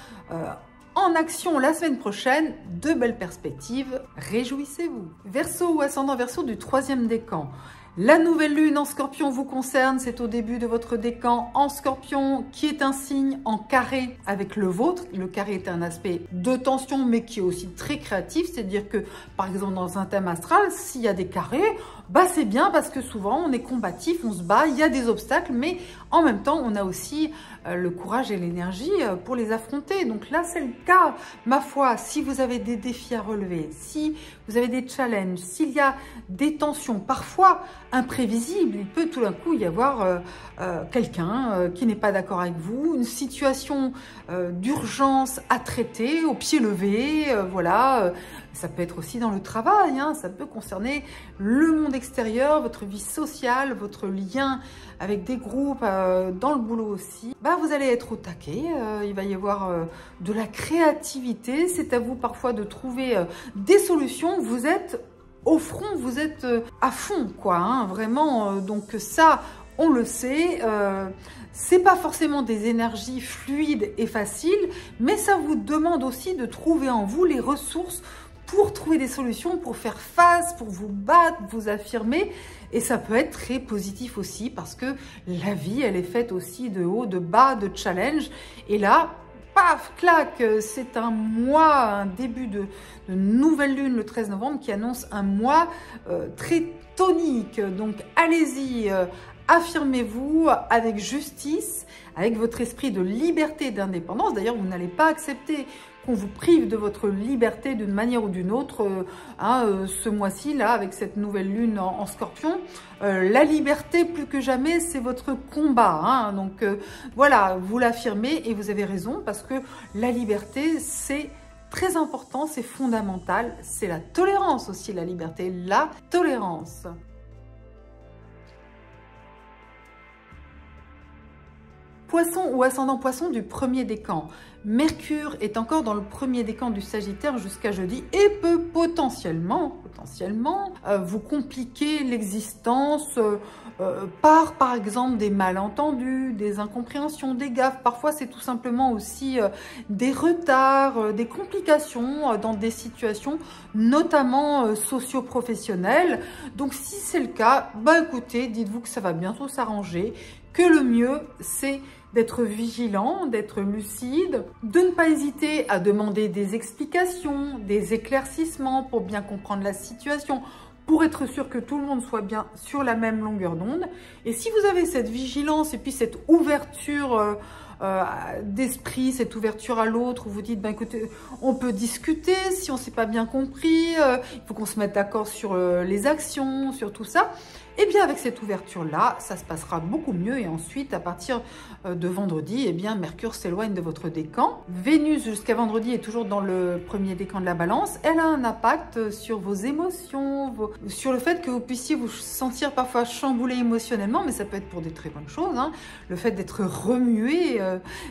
en action la semaine prochaine. De belles perspectives, réjouissez-vous. Verseau ou ascendant Verseau du troisième décan. La nouvelle lune en Scorpion vous concerne, c'est au début de votre décan en Scorpion qui est un signe en carré avec le vôtre. Le carré est un aspect de tension mais qui est aussi très créatif, c'est-à-dire que par exemple dans un thème astral, s'il y a des carrés, bah c'est bien parce que souvent on est combatif, on se bat, il y a des obstacles, mais en même temps on a aussi le courage et l'énergie pour les affronter. Donc là c'est le cas, ma foi, si vous avez des défis à relever, si vous avez des challenges, s'il y a des tensions parfois imprévisibles, il peut tout d'un coup y avoir quelqu'un qui n'est pas d'accord avec vous, une situation d'urgence à traiter au pied levé, voilà. Ça peut être aussi dans le travail, hein, ça peut concerner le monde extérieur, votre vie sociale, votre lien avec des groupes, dans le boulot aussi. Bah, vous allez être au taquet, il va y avoir de la créativité, c'est à vous parfois de trouver des solutions, vous êtes au front, vous êtes à fond, quoi, hein, vraiment, donc ça, on le sait, c'est pas forcément des énergies fluides et faciles, mais ça vous demande aussi de trouver en vous les ressources pour trouver des solutions, pour faire face, pour vous battre, vous affirmer. Et ça peut être très positif aussi parce que la vie, elle est faite aussi de haut, de bas, de challenge. Et là, paf, clac, c'est un mois, un début de nouvelle lune le 13 novembre qui annonce un mois très tonique. Donc allez-y, affirmez-vous avec justice, avec votre esprit de liberté et d'indépendance. D'ailleurs, vous n'allez pas accepter qu'on vous prive de votre liberté d'une manière ou d'une autre ce mois-ci, là, avec cette nouvelle lune en Scorpion. La liberté, plus que jamais, c'est votre combat. Hein. Donc voilà, vous l'affirmez et vous avez raison parce que la liberté, c'est très important, c'est fondamental. C'est la tolérance aussi, la liberté, la tolérance. Poisson ou ascendant Poisson du premier décan. Mercure est encore dans le premier décan du Sagittaire jusqu'à jeudi et peut potentiellement vous compliquer l'existence par exemple des malentendus, des incompréhensions, des gaffes. Parfois c'est tout simplement aussi des retards, des complications dans des situations notamment socio-professionnelles. Donc si c'est le cas, bah écoutez, dites-vous que ça va bientôt s'arranger, que le mieux c'est d'être vigilant, d'être lucide, de ne pas hésiter à demander des explications, des éclaircissements pour bien comprendre la situation, pour être sûr que tout le monde soit bien sur la même longueur d'onde. Et si vous avez cette vigilance et puis cette ouverture d'esprit, cette ouverture à l'autre, où vous dites, ben écoutez, on peut discuter si on ne s'est pas bien compris, il faut qu'on se mette d'accord sur les actions, sur tout ça. Et bien avec cette ouverture-là, ça se passera beaucoup mieux. Et ensuite, à partir de vendredi, eh bien Mercure s'éloigne de votre décan. Vénus, jusqu'à vendredi, est toujours dans le premier décan de la Balance. Elle a un impact sur vos émotions, sur le fait que vous puissiez vous sentir parfois chamboulé émotionnellement, mais ça peut être pour des très bonnes choses. Hein. Le fait d'être remué,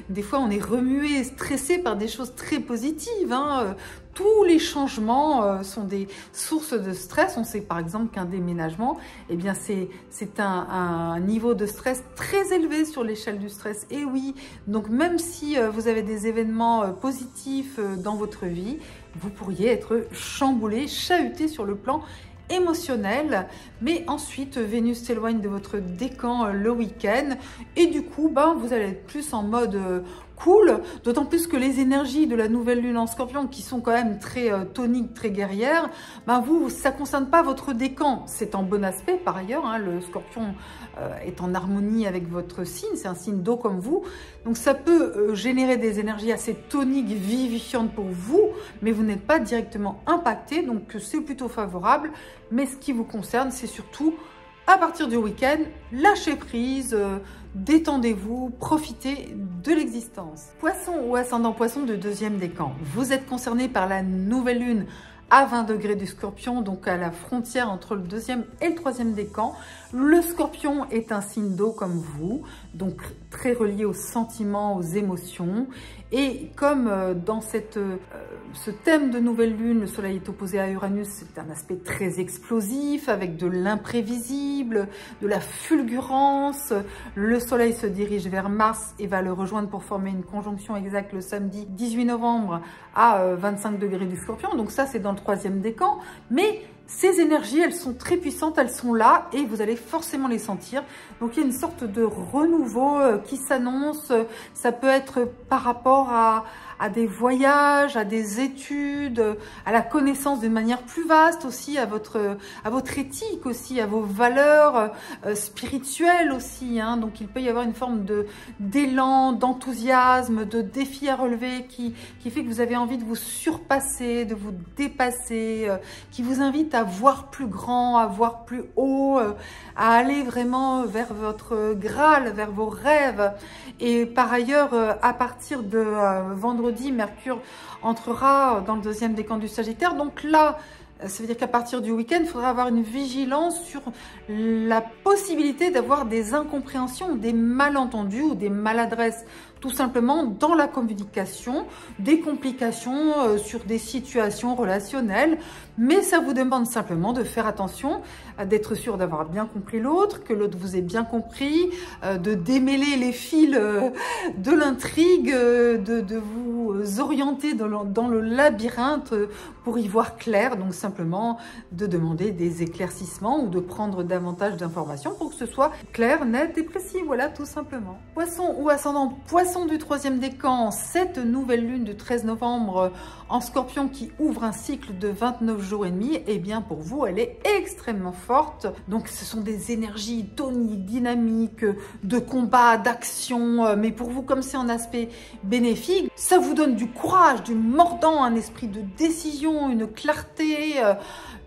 des fois on est remué, stressé par des choses très positives. Hein. Tous les changements sont des sources de stress. On sait par exemple qu'un déménagement, eh bien c'est un niveau de stress très élevé sur l'échelle du stress. Et oui, donc même si vous avez des événements positifs dans votre vie, vous pourriez être chamboulé, chahuté sur le plan émotionnel, mais ensuite Vénus s'éloigne de votre décan le week-end et du coup vous allez être plus en mode cool, d'autant plus que les énergies de la nouvelle lune en Scorpion qui sont quand même très toniques, très guerrières, ça concerne pas votre décan, c'est en bon aspect par ailleurs, hein, le Scorpion est en harmonie avec votre signe, c'est un signe d'eau comme vous, donc ça peut générer des énergies assez toniques, vivifiantes pour vous, mais vous n'êtes pas directement impacté, donc c'est plutôt favorable, mais ce qui vous concerne, c'est surtout à partir du week-end, lâchez prise, détendez-vous, profitez de l'existence. Poisson ou ascendant poisson de deuxième décan, vous êtes concerné par la nouvelle lune à 20 degrés du Scorpion, donc à la frontière entre le deuxième et le troisième décan. Le Scorpion est un signe d'eau comme vous, donc très relié aux sentiments, aux émotions. Et comme dans ce thème de nouvelle lune, le soleil est opposé à Uranus, c'est un aspect très explosif, avec de l'imprévisible, de la fulgurance. Le soleil se dirige vers Mars et va le rejoindre pour former une conjonction exacte le samedi 18 novembre à 25 degrés du Scorpion. Donc ça, c'est dans le troisième décan. Mais ces énergies, elles sont très puissantes, elles sont là et vous allez forcément les sentir. Donc il y a une sorte de renouveau qui s'annonce. Ça peut être par rapport à des voyages, à des études, à la connaissance d'une manière plus vaste aussi, à votre éthique aussi, à vos valeurs spirituelles aussi. Hein. Donc il peut y avoir une forme d'élan, d'enthousiasme, de défi à relever qui fait que vous avez envie de vous surpasser, de vous dépasser, qui vous invite à voir plus grand, à voir plus haut, à aller vraiment vers votre Graal, vers vos rêves. Et par ailleurs, à partir de vendredi, Mercure entrera dans le deuxième décan du Sagittaire. Donc là, ça veut dire qu'à partir du week-end, il faudra avoir une vigilance sur la possibilité d'avoir des incompréhensions, des malentendus ou des maladresses, tout simplement dans la communication, des complications sur des situations relationnelles. Mais ça vous demande simplement de faire attention, d'être sûr d'avoir bien compris l'autre, que l'autre vous ait bien compris, de démêler les fils de l'intrigue, de vous orienter dans le labyrinthe pour y voir clair. Donc simplement de demander des éclaircissements ou de prendre davantage d'informations pour que ce soit clair, net et précis. Voilà, tout simplement. Poisson ou ascendant poisson du troisième décan, cette nouvelle lune du 13 novembre en Scorpion qui ouvre un cycle de 29 jours et demi, et bien pour vous, elle est extrêmement forte. Donc ce sont des énergies toniques, dynamiques, de combat, d'action, mais pour vous, comme c'est en aspect bénéfique, ça vous donne du courage, du mordant, un esprit de décision, une clarté,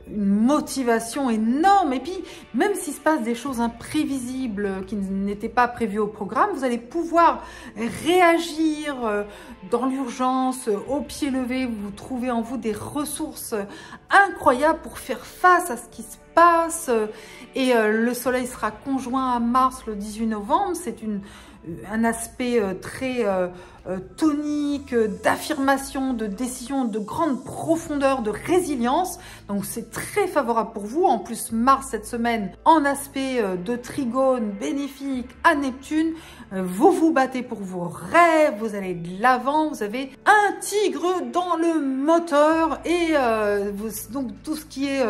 une motivation énorme. Et puis, même s'il se passe des choses imprévisibles qui n'étaient pas prévues au programme, vous allez pouvoir réagir dans l'urgence, au pied levé. Vous trouvez en vous des ressources incroyables pour faire face à ce qui se passe. Et le soleil sera conjoint à Mars le 18 novembre. C'est un aspect très tonique, d'affirmation, de décision, de grande profondeur, de résilience. Donc c'est très favorable pour vous. En plus, Mars cette semaine en aspect de trigone bénéfique à Neptune. Vous vous battez pour vos rêves, vous allez de l'avant, vous avez un tigre dans le moteur et donc tout ce qui est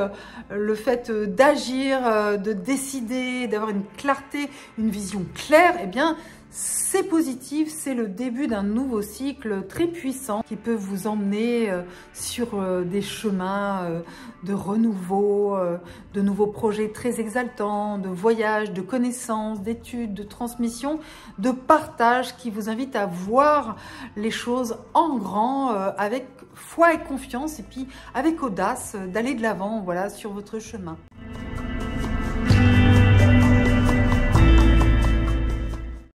le fait d'agir, de décider, d'avoir une clarté, une vision claire, eh bien c'est positif, c'est le début d'un nouveau cycle très puissant qui peut vous emmener sur des chemins de renouveau, de nouveaux projets très exaltants, de voyages, de connaissances, d'études, de transmission, de partage qui vous invite à voir les choses en grand avec foi et confiance et puis avec audace d'aller de l'avant, voilà, sur votre chemin.